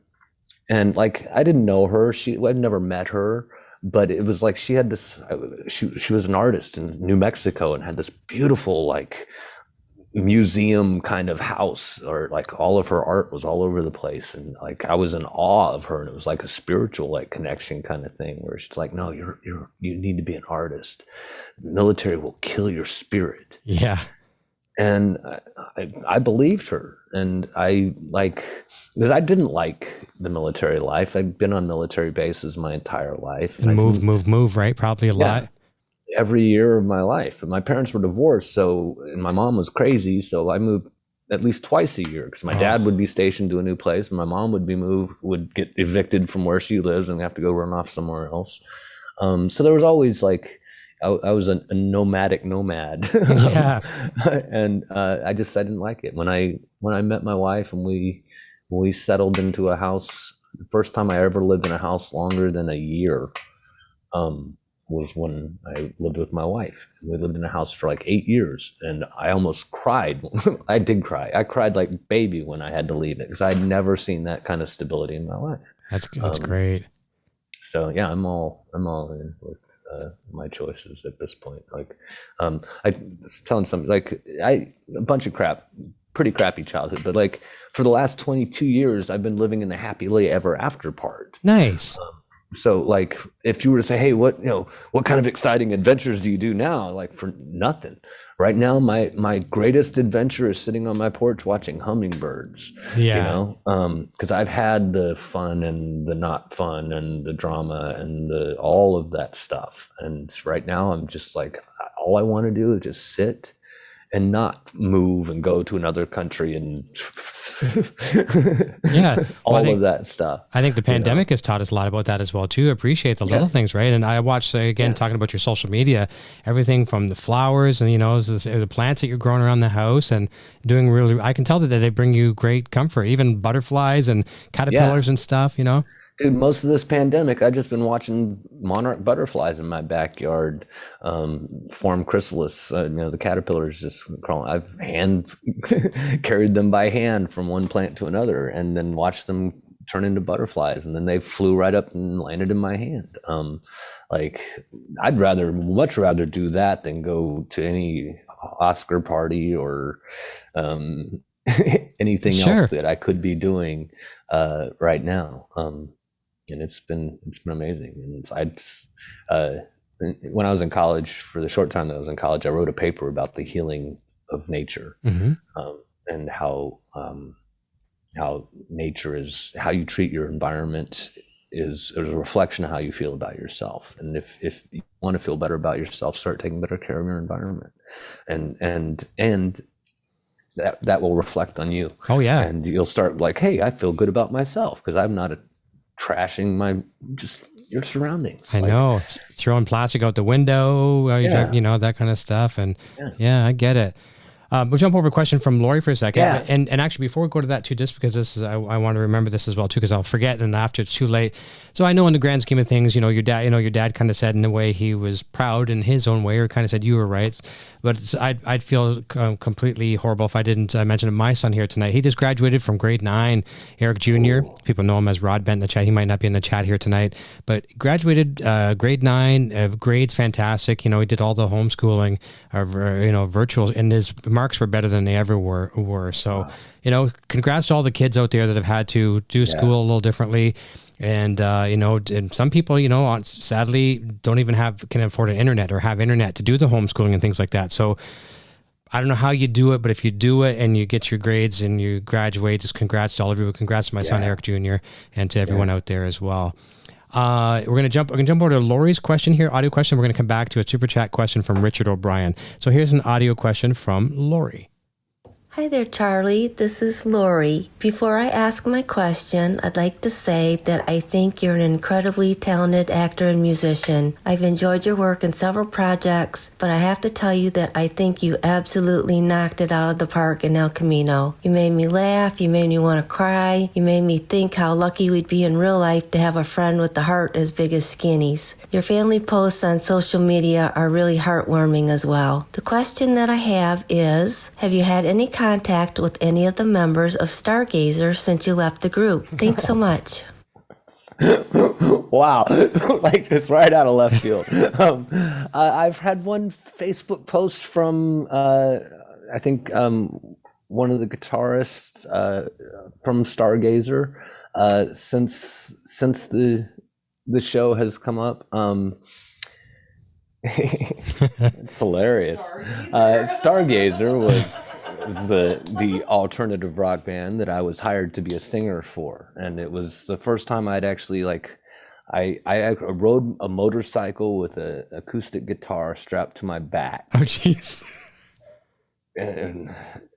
I didn't know her. I'd never met her. But it was like she had this, she was an artist in New Mexico and had this beautiful museum kind of house, or all of her art was all over the place. And I was in awe of her, and it was like a spiritual connection kind of thing, where she's like, no, you need to be an artist. The military will kill your spirit. Yeah. And I believed her, and because I didn't like the military life. I'd been on military bases my entire life. And move, right? Probably a lot. Every year of my life. And my parents were divorced, and my mom was crazy, so I moved at least twice a year, because my dad would be stationed to a new place, and my mom would get evicted from where she lives and have to go run off somewhere else. So there was always I was a nomad. Yeah. And I didn't like it. When I met my wife and we settled into a house, the first time I ever lived in a house longer than a year was when I lived with my wife. We lived in a house for 8 years, and I almost cried. I did cry. I cried like baby when I had to leave it, because I'd never seen that kind of stability in my life. That's great. So yeah, I'm all in with my choices at this point. I was telling somebody, a bunch of crap, pretty crappy childhood, but for the last 22 years, I've been living in the happily ever after part. Nice. So if you were to say, hey, what kind of exciting adventures do you do now? For nothing, right now, my greatest adventure is sitting on my porch watching hummingbirds. Yeah. You know, because I've had the fun and the not fun and the drama and all of that stuff. And right now, I'm just like, all I want to do is just sit and not move and go to another country and all of that stuff. I think the pandemic has taught us a lot about that as well too. Appreciate the little things, right? And I watched again talking about your social media, everything from the flowers and the plants that you're growing around the house and doing really. I can tell that they bring you great comfort, even butterflies and caterpillars and stuff. Dude, most of this pandemic, I've just been watching monarch butterflies in my backyard form chrysalis. The caterpillars just crawling. I've hand carried them by hand from one plant to another and then watched them turn into butterflies. And then they flew right up and landed in my hand. I'd much rather do that than go to any Oscar party or anything else that I could be doing right now. And it's been amazing. And when I was in college, for the short time that I was in college, I wrote a paper about the healing of nature, and how nature is, how you treat your environment is a reflection of how you feel about yourself. And if you want to feel better about yourself, start taking better care of your environment, and that will reflect on you. Oh yeah. And you'll start like, hey, I feel good about myself because I'm not trashing your surroundings. I know, throwing plastic out the window, that kind of stuff. And I get it. We'll jump over a question from Lori for a second. Yeah. And actually, before we go to that too, just because this is, I want to remember this as well too, because I'll forget and after it's too late. So I know in the grand scheme of things, your dad kind of said in a way he was proud in his own way, or kind of said you were right. But I'd feel completely horrible if I didn't mention my son here tonight. He just graduated from grade 9, Eric Jr. People know him as Broadbent in the chat. He might not be in the chat here tonight, but graduated grade 9, grades fantastic. He did all the homeschooling, virtual, and his marks were better than they ever were. So, congrats to all the kids out there that have had to do school a little differently. And, and some people, sadly don't even can afford an internet or have internet to do the homeschooling and things like that. So I don't know how you do it, but if you do it and you get your grades and you graduate, just congrats to all of you. Congrats to my son, Eric Jr. and to everyone out there as well. We're going to jump over to Lori's question here, audio question. We're going to come back to a super chat question from Richard O'Brien. So here's an audio question from Lori. Hi there, Charlie. This is Lori. Before I ask my question, I'd like to say that I think you're an incredibly talented actor and musician. I've enjoyed your work in several projects, but I have to tell you that I think you absolutely knocked it out of the park in El Camino. You made me laugh, you made me want to cry, you made me think how lucky we'd be in real life to have a friend with a heart as big as Skinny's. Your family posts on social media are really heartwarming as well. The question that I have is, have you had any contact with any of the members of Stargazer since you left the group? Thanks so much. Wow, like it's right out of left field. I've had one Facebook post from I think one of the guitarists from Stargazer since the show has come up. It's hilarious. Stargazer was the alternative rock band that I was hired to be a singer for, and it was the first time I'd actually I rode a motorcycle with an acoustic guitar strapped to my back. Oh jeez. And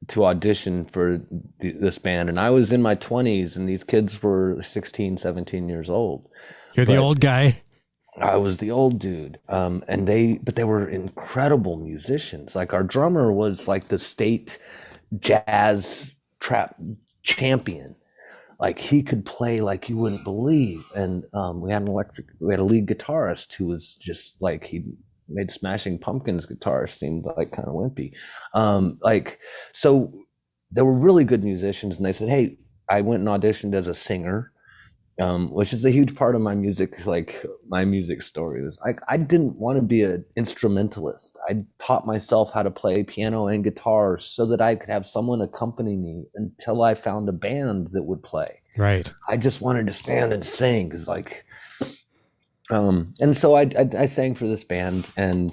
to audition for this band, and I was in my 20s and these kids were 16, 17 years old. You're the old guy. I was the old dude. And they were incredible musicians. Like our drummer was like the state jazz trap champion. Like he could play like you wouldn't believe. And we had a lead guitarist who was just like, he made Smashing Pumpkins guitar seemed like kind of wimpy. So they were really good musicians, and they said, hey, I went and auditioned as a singer. Which is a huge part of my music, like my music story. Was I didn't want to be an instrumentalist. I taught myself how to play piano and guitar so that I could have someone accompany me until I found a band that would play. Right. I just wanted to stand and sing, because and so I sang for this band, and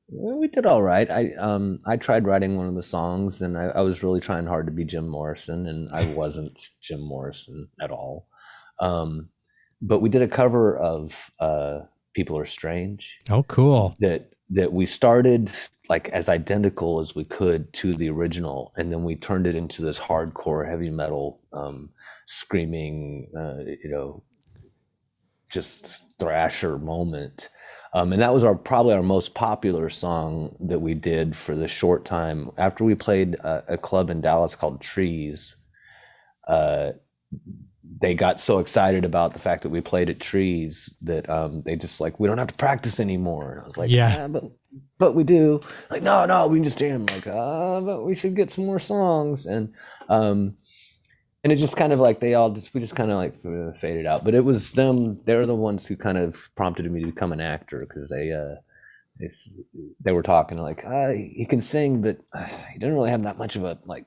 we did all right. I tried writing one of the songs, and I was really trying hard to be Jim Morrison, and I wasn't Jim Morrison at all. But we did a cover of People Are Strange. Oh, cool. That we started like as identical as we could to the original, and then we turned it into this hardcore heavy metal screaming, just thrasher moment. And that was probably our most popular song that we did for the short time. After we played a club in Dallas called Trees, they got so excited about the fact that we played at Trees that they just like, we don't have to practice anymore. And I was like, yeah, but we do. Like, no, we can just jam. Like, but we should get some more songs. And it just kind of like we just kind of like faded out. But it was them. They're the ones who kind of prompted me to become an actor, because they were talking like, he can sing, but he doesn't really have that much of a like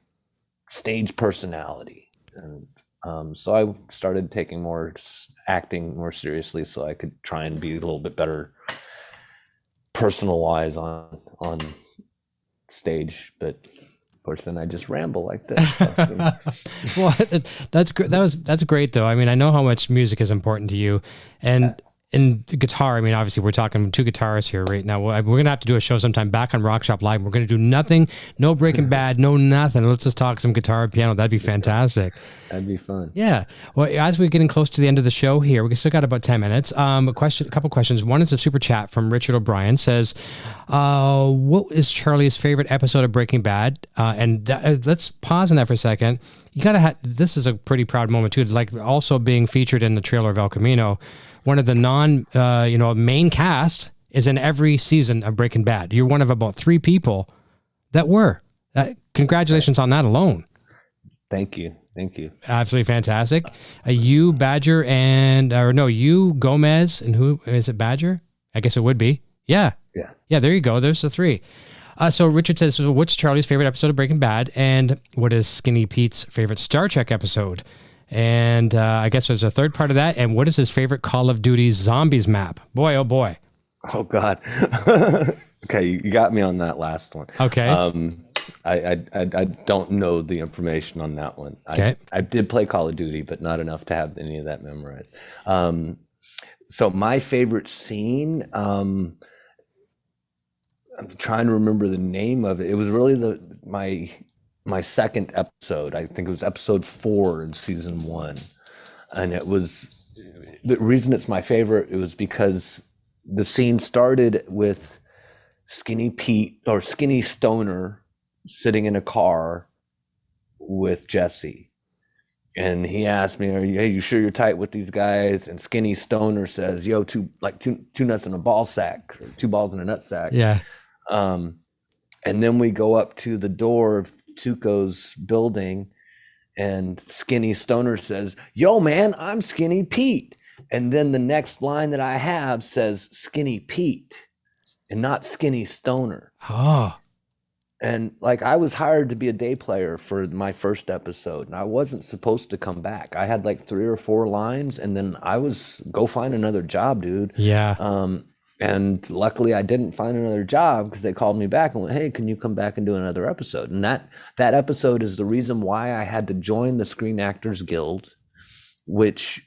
stage personality. And so I started taking acting more seriously, so I could try and be a little bit better personal wise on stage. But of course, then I just ramble like this. Well, that's great. That's great though. I mean, I know how much music is important to you, and guitar. I mean, obviously, we're talking two guitarists here right now. We're gonna have to do a show sometime back on Rock Shop Live. We're gonna do nothing, no Breaking Bad, no nothing. Let's just talk some guitar and piano. That'd be fantastic. That'd be fun. Yeah. Well, as we're getting close to the end of the show here, we still got about 10 minutes. A couple questions. One is a super chat from Richard O'Brien. Says, what is Charlie's favorite episode of Breaking Bad? Let's pause on that for a second. You gotta this is a pretty proud moment too, like also being featured in the trailer of El Camino. One of the main cast is in every season of Breaking Bad. You're one of about 3 people that were. Congratulations on that alone. Thank you. Absolutely fantastic. You, Badger, you, Gomez, and who is it? Badger? I guess it would be. Yeah. There you go. There's the 3. So Richard says, so what's Charlie's favorite episode of Breaking Bad, and what is Skinny Pete's favorite Star Trek episode? And I guess there's a third part of that. And what is his favorite Call of Duty Zombies map? Boy, oh boy. Oh God. Okay, you got me on that last one. Okay. I don't know the information on that one. Okay. I did play Call of Duty, but not enough to have any of that memorized. So my favorite scene, I'm trying to remember the name of it. It was really my second episode. I think it was episode 4 in season 1. And it was, the reason it's my favorite, it was because the scene started with Skinny Pete or Skinny Stoner sitting in a car with Jesse. And he asked me, hey, you sure you're tight with these guys? And Skinny Stoner says, yo, two nuts in a ball sack, or 2 balls in a nut sack. Yeah. And then we go up to the door of Tuco's building, and Skinny Stoner says, yo, man, I'm Skinny Pete. And then the next line that I have says Skinny Pete and not Skinny Stoner. Oh. And like, I was hired to be a day player for my first episode, and I wasn't supposed to come back. I had like 3 or 4 lines, and then I was go find another job, dude. Yeah. And luckily I didn't find another job, because they called me back and went, hey, can you come back and do another episode? And that episode is the reason why I had to join the Screen Actors Guild, which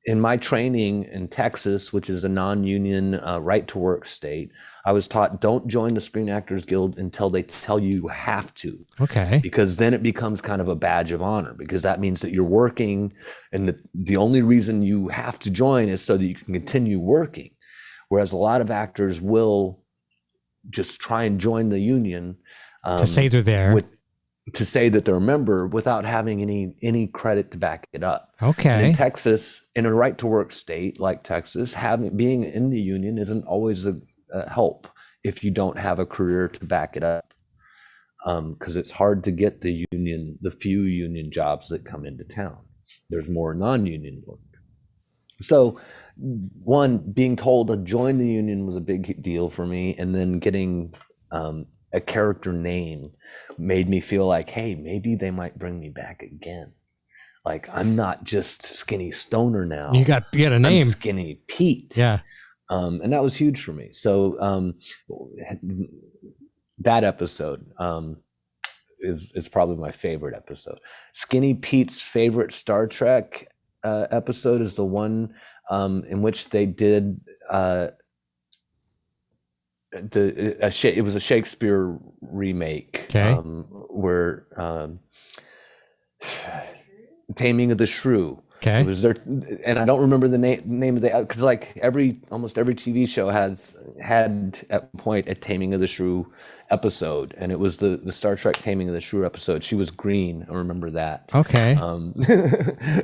in my training in Texas, which is a non-union right-to-work state, I was taught, don't join the Screen Actors Guild until they tell you have to. Okay. Because then it becomes kind of a badge of honor, because that means that you're working, and the only reason you have to join is so that you can continue working. Whereas a lot of actors will just try and join the union to say they're there, to say that they're a member without having any credit to back it up. Okay. And in Texas, in a right to work state like Texas, being in the union isn't always a help if you don't have a career to back it up. Because it's hard to get the few union jobs that come into town. There's more non-union work. So being told to join the union was a big deal for me. And then getting a character name made me feel like, hey, maybe they might bring me back again. Like, I'm not just Skinny Stoner now. You got a name. I'm Skinny Pete. Yeah. And that was huge for me. So that episode is probably my favorite episode. Skinny Pete's favorite Star Trek episode is the one in which they did it was a Shakespeare remake, where Taming of the Shrew. Okay. It was there, and I don't remember the name of the, because like almost every TV show had at one point a Taming of the Shrew episode, and it was the Star Trek Taming of the Shrew episode. She was green. I remember that. Okay.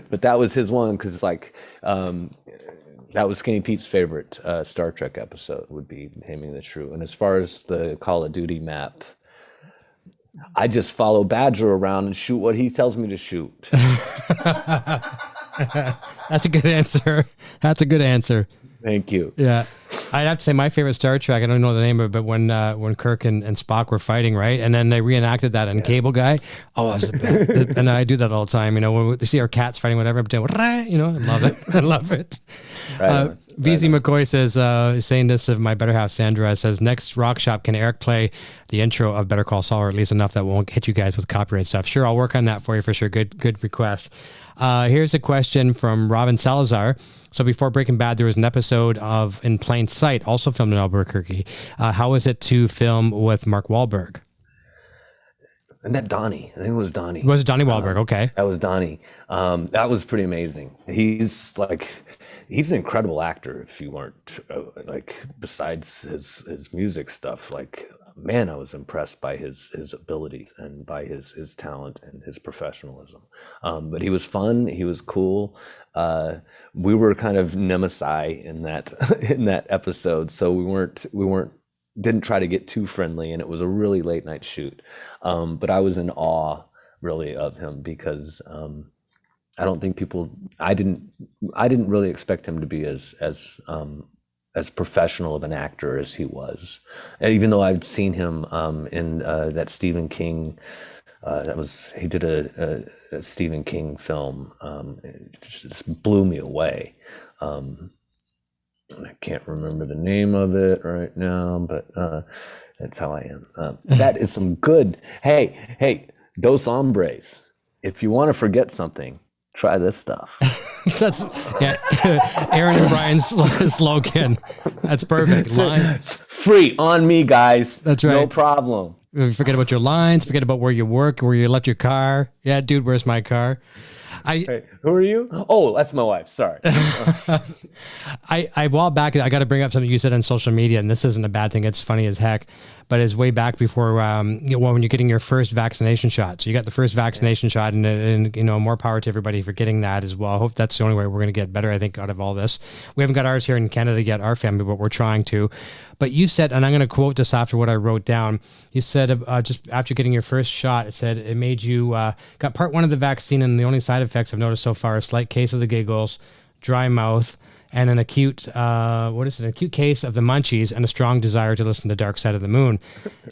But that was his one, because like that was Skinny Pete's favorite Star Trek episode, would be Taming the Shrew. And as far as the Call of Duty map, I just follow Badger around and shoot what he tells me to shoot. That's a good answer. That's a good answer. Thank you. Yeah. I'd have to say my favorite Star Trek, I don't know the name of it, but when Kirk and Spock were fighting, right? And then they reenacted that in Cable Guy. Oh, that was the best. And I do that all the time, when we see our cats fighting, whatever, I'm doing, I love it. I love it. Right VZ McCoy says, saying this of my better half, Sandra, says, next rock shop, can Eric play the intro of Better Call Saul, or at least enough that won't hit you guys with copyright stuff? Sure, I'll work on that for you for sure. Good request. Here's a question from Robin Salazar. So before Breaking Bad, there was an episode of In Plain Sight, also filmed in Albuquerque. How was it to film with Mark Wahlberg? I met Donnie. I think it was Donnie. Was it Donnie Wahlberg? Okay. That was Donnie. That was pretty amazing. He's an incredible actor. If you weren't besides his music stuff, man, I was impressed by his ability and by his talent and his professionalism. But he was fun. He was cool. We were kind of nemesis in that episode, so we didn't try to get too friendly, and it was a really late night shoot. But I was in awe really of him, because I don't think I didn't really expect him to be as professional of an actor as he was, even though I'd seen him in that Stephen King. He did a Stephen King film. It just blew me away. I can't remember the name of it right now, but that's how I am. That is some good. Hey, Dos Hombres. If you want to forget something, try this stuff. That's Aaron and Brian's slogan. That's perfect. It's free on me, guys. That's right. No problem. Forget about your lines. Forget about where you work, where you left your car. Yeah, dude, where's my car? Hey, who are you? Oh, that's my wife. Sorry. I a while back, I got to bring up something you said on social media, and this isn't a bad thing. It's funny as heck, but it's way back before, when you're getting your first vaccination shot. So you got the first vaccination shot, and more power to everybody for getting that as well. I hope that's the only way we're going to get better, I think, out of all this. We haven't got ours here in Canada yet, our family, but we're trying to. But you said, and I'm going to quote this after what I wrote down. You said just after getting your first shot, it said it made you got part one of the vaccine, and the only side effects I've noticed so far: a slight case of the giggles, dry mouth, and an acute acute case of the munchies, and a strong desire to listen to Dark Side of the Moon.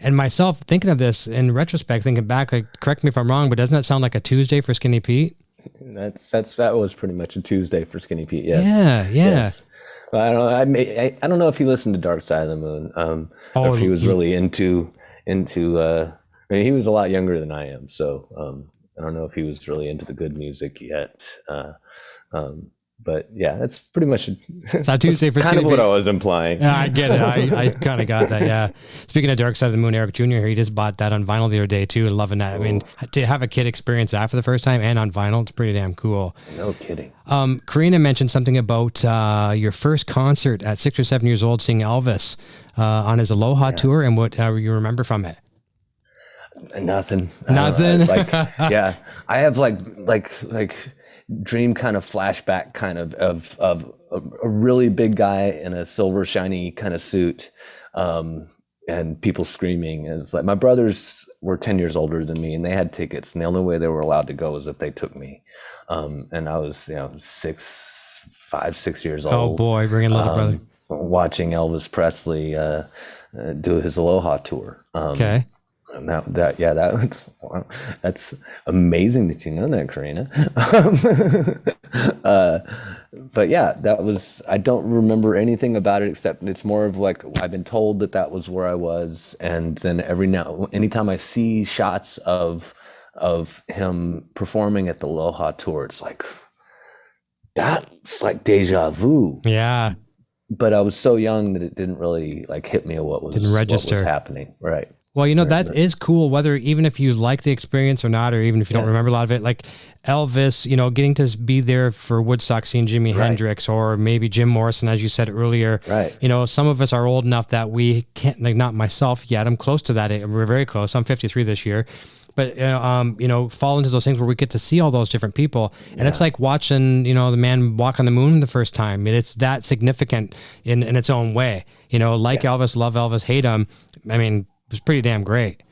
And myself thinking of this in retrospect, thinking back, correct me if I'm wrong, but doesn't that sound like a Tuesday for Skinny Pete? That was pretty much a Tuesday for Skinny Pete. Yes. Yeah. Yes. I don't know if he listened to Dark Side of the Moon. If he was really into. He was a lot younger than I am, so I don't know if he was really into the good music yet. But yeah, that's pretty much it's not Tuesday for kind Skinny of what Pete. I was implying. Yeah, I get it. I kind of got that. Yeah. Speaking of Dark Side of the Moon, Eric Jr. here, he just bought that on vinyl the other day too, loving that. I mean, to have a kid experience that for the first time and on vinyl, it's pretty damn cool. No kidding. Karina mentioned something about your first concert at 6 or 7 years old, seeing Elvis on his Aloha tour, and what you remember from it. Nothing. Nothing. I have like dream kind of flashback kind of a really big guy in a silver shiny kind of suit, and people screaming. It's like my brothers were 10 years older than me, and they had tickets, and the only way they were allowed to go was if they took me. And I was 6 years old. Oh boy, bringing little brother. Watching Elvis Presley do his Aloha tour. Okay. Now that's amazing that you know that, Karina. But yeah, that was, I don't remember anything about it except it's more of like, I've been told that was where I was. And then anytime I see shots of him performing at the Aloha tour, it's like, that's like deja vu. Yeah. But I was so young that it didn't really like hit me what was happening. Right. Well, that is cool, whether even if you like the experience or not, or even if you don't remember a lot of it, like Elvis, getting to be there for Woodstock, seeing Jimi Hendrix, or maybe Jim Morrison, as you said earlier. Right. Some of us are old enough that we can't, like, not myself yet. I'm close to that. We're very close. I'm 53 this year. But, fall into those things where we get to see all those different people. And it's like watching, the man walk on the moon the first time. It's that significant in its own way. Elvis, love Elvis, hate him. I mean, it was pretty damn great.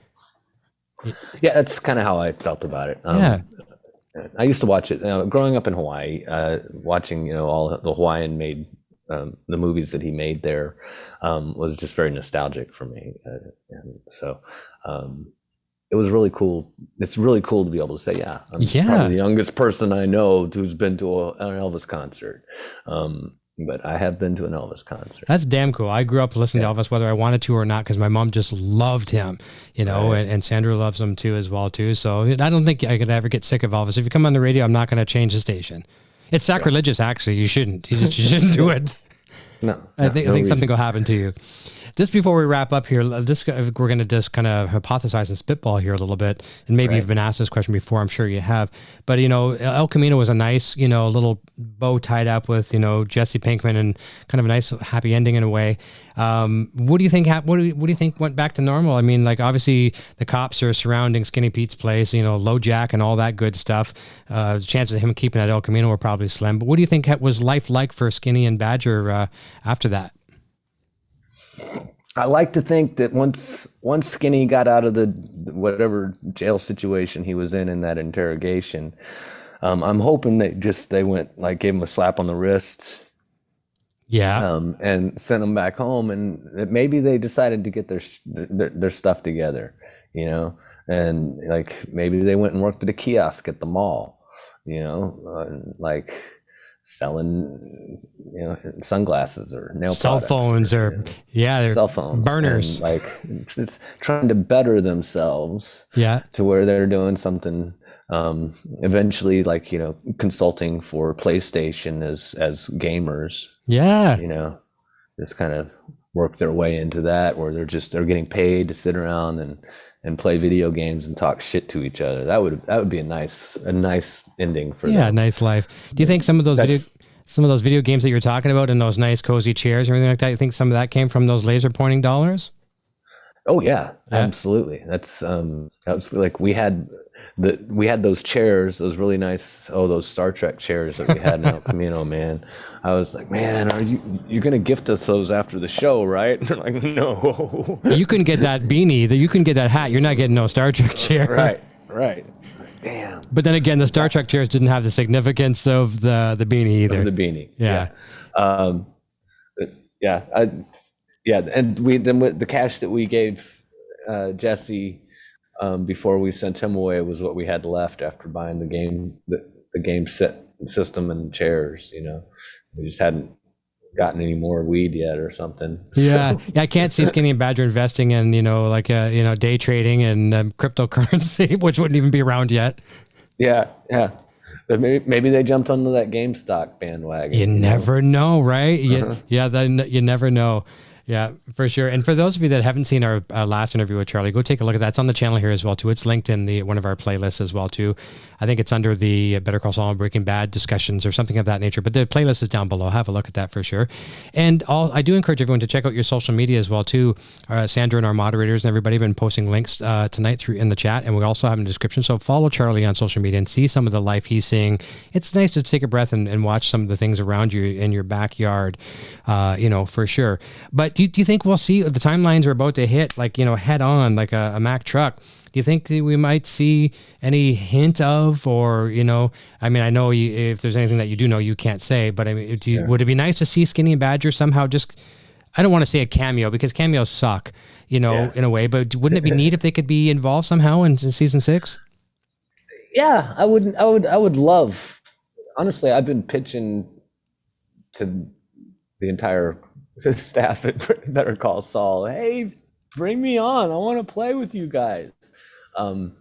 Yeah, that's kind of how I felt about it. I used to watch it growing up in Hawaii, watching, all the Hawaiian made, the movies that he made there was just very nostalgic for me. And so it was really cool. It's really cool to be able to say, I'm probably the youngest person I know who's been to an Elvis concert. But I have been to an Elvis concert. That's damn cool. I grew up listening to Elvis, whether I wanted to or not, because my mom just loved him, and Sandra loves him too, as well too. So I don't think I could ever get sick of Elvis. If you come on the radio, I'm not going to change the station. It's sacrilegious, actually. You shouldn't. You shouldn't do it. No, I think something will happen to you. Just before we wrap up here, we're going to just kind of hypothesize and spitball here a little bit. And maybe you've been asked this question before. I'm sure you have. But, El Camino was a nice, little bow tied up with, Jesse Pinkman, and kind of a nice happy ending in a way. What do you think? What do you think went back to normal? I mean, like, obviously the cops are surrounding Skinny Pete's place, Low Jack and all that good stuff. The chances of him keeping at El Camino were probably slim. But what do you think was life like for Skinny and Badger after that? I like to think that once Skinny got out of the whatever jail situation he was in that interrogation, I'm hoping they went, like, gave him a slap on the wrist, and sent him back home, and maybe they decided to get their stuff together, and like maybe they went and worked at a kiosk at the mall, like selling sunglasses or nail cell phones or cell phones, burners, and like just trying to better themselves to where they're doing something, eventually, like, consulting for PlayStation as gamers, just kind of work their way into that, where they're getting paid to sit around and play video games and talk shit to each other. That would be a nice ending for them. Yeah, nice life. Do you think some of those video games that you're talking about, and those nice cozy chairs and everything like that, you think some of that came from those laser pointing dollars? Oh yeah, absolutely. That's like we had those chairs, those really nice, those Star Trek chairs that we had in El Camino, man. I was like, man, you're going to gift us those after the show, right? And they're like, no. You can get that beanie, you can get that hat. You're not getting no Star Trek chair. Right. Damn. But then again, the Star Trek chairs didn't have the significance of the beanie either. Of the beanie. Yeah. And with the cash that we gave Jesse before we sent him away was what we had left after buying the game set system and chairs. We just hadn't gotten any more weed yet or something. Yeah, I can't see Skinny and Badger investing in day trading and cryptocurrency, which wouldn't even be around yet. Yeah. But maybe they jumped onto that GameStop bandwagon. You never know, right? You never know. Yeah, for sure. And for those of you that haven't seen our last interview with Charlie, go take a look at that. It's on the channel here as well, too. It's linked in one of our playlists as well, too. I think it's under the Better Call Saul and Breaking Bad discussions or something of that nature. But the playlist is down below. Have a look at that for sure. And I do encourage everyone to check out your social media as well, too. Sandra and our moderators and everybody have been posting links tonight in the chat. And we also have in the description. So follow Charlie on social media and see some of the life he's seeing. It's nice to take a breath and watch some of the things around you in your backyard, for sure. But do you think we'll see the timelines are about to hit, like, head on, like a Mack truck? Do you think that we might see any hint of, or, I mean, I know if there's anything that you do know, you can't say, but I mean, would it be nice to see Skinny and Badger somehow just I don't want to say a cameo because cameos suck, in a way, but wouldn't it be neat if they could be involved somehow in season 6? Yeah, I would love, honestly, I've been pitching to the entire staff at Better Call Saul, hey, bring me on. I want to play with you guys. I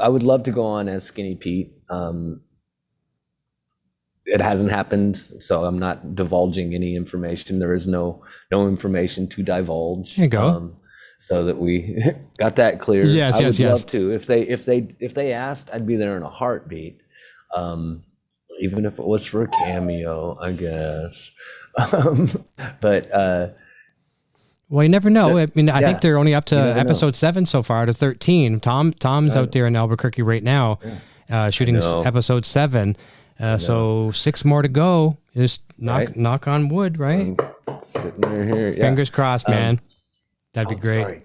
would love to go on as Skinny Pete. It hasn't happened, so I'm not divulging any information. There is no information to divulge. There you go. So that we got that clear. Yes, I would love to. If they asked, I'd be there in a heartbeat. Even if it was for a cameo, I guess. But well, you never know. I mean, I think they're only up to episode 7 so far out of 13. Tom's out there in Albuquerque right now, shooting episode 7. So 6 more to go. Just knock on wood, right? I'm sitting here. Yeah. Fingers crossed, man. That'd be great.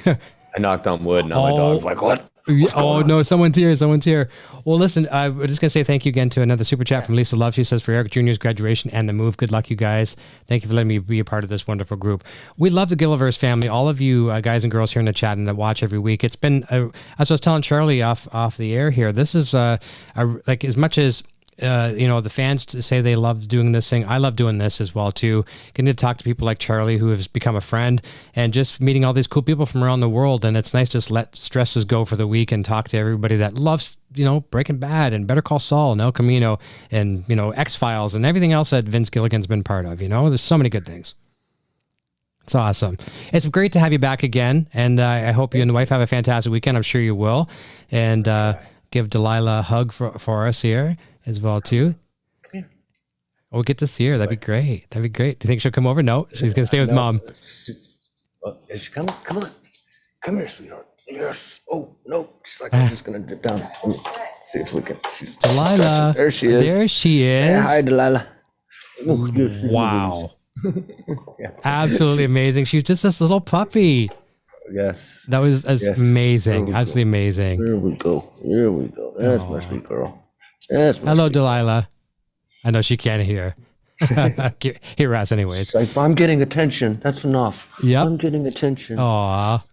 I knocked on wood. Now my dog's like, what? Oh no, someone's here. Well, listen, we're just gonna say thank you again to another super chat from Lisa Love. She says, for Eric Jr.'s graduation and the move, good luck, you guys. Thank you for letting me be a part of this wonderful group. We love the Gilliverse family, all of you guys and girls here in the chat and that watch every week. It's been, as I was telling Charlie off the air here, this is like as much as the fans say they love doing this thing, I love doing this as well too. Getting to talk to people like Charlie who has become a friend, and just meeting all these cool people from around the world. And it's nice to just let stresses go for the week and talk to everybody that loves Breaking Bad and Better Call Saul and El Camino and X-Files and everything else that Vince Gilligan's been part of. There's so many good things. It's awesome. It's great to have you back again, and I hope you and the wife have a fantastic weekend. I'm sure you will. And give Delilah a hug for us here as well too. Come here. We'll get to see her. That'd be great. Do you think she'll come over? No, she's gonna stay with Mom. Is she coming? Come on. Come here, sweetheart. Yes. Oh no. She's like, I'm just gonna dip down. See if we can. She's Delilah. There she is. There she is. Hey, hi, Delilah. Wow. Absolutely amazing. She was just this little puppy. Yes. That was amazing. Absolutely amazing. Here we go. That's my sweet girl. Hello, Delilah. I know she can't hear. Hear us anyways. It's like, I'm getting attention. That's enough. Yep. I'm getting attention. Aw.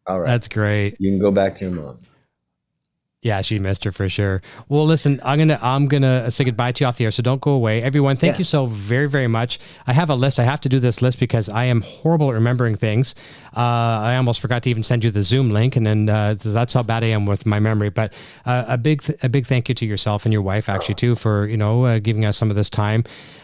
All right. That's great. You can go back to your mom. Yeah, she missed her for sure. Well, listen, I'm gonna say goodbye to you off the air, so don't go away. Everyone, thank you so very, very much. I have a list. I have to do this list because I am horrible at remembering things. I almost forgot to even send you the Zoom link, and then that's how bad I am with my memory. But a big thank you to yourself and your wife, actually, too, for giving us some of this time.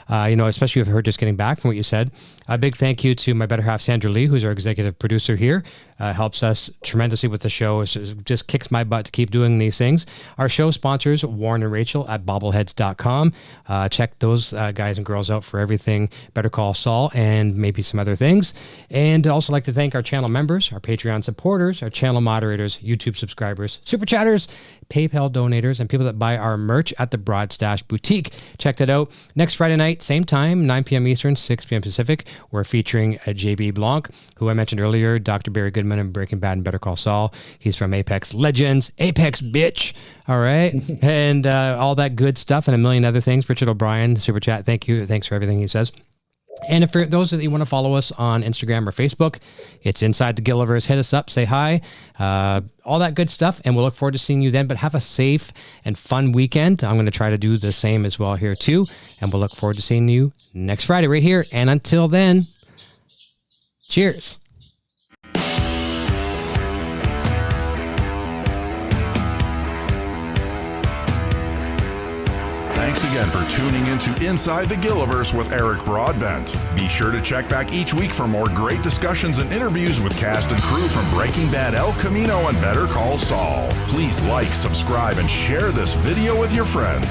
Especially with her just getting back from what you said. A big thank you to my better half, Sandra Lee, who's our executive producer here. Helps us tremendously with the show. Just kicks my butt to keep doing these things. Our show sponsors, Warren and Rachel at bobbleheads.com. Check those guys and girls out for everything Better Call Saul and maybe some other things. And I'd also like to thank our channel members, our Patreon supporters, our channel moderators, YouTube subscribers, super chatters, PayPal donators, and people that buy our merch at the Broad Stash Boutique. Check that out. Next Friday night, same time, 9 p.m. Eastern, 6 p.m. Pacific. We're featuring JB Blanc, who I mentioned earlier, Dr. Barry Goodman in Breaking Bad and Better Call Saul. He's from Apex Legends. Apex, bitch. All right. And all that good stuff and a million other things. Richard O'Brien, Super Chat. Thank you. Thanks for everything he says. And if for those that you want to follow us on Instagram or Facebook, it's Inside the Gilliverse. Hit us up, say hi, all that good stuff, and we'll look forward to seeing you then. But have a safe and fun weekend. I'm going to try to do the same as well here too, and we'll look forward to seeing you next Friday right here. And until then, cheers. Thanks again for tuning into Inside the Gilliverse with Eric Broadbent. Be sure to check back each week for more great discussions and interviews with cast and crew from Breaking Bad, El Camino, and Better Call Saul. Please like, subscribe, and share this video with your friends.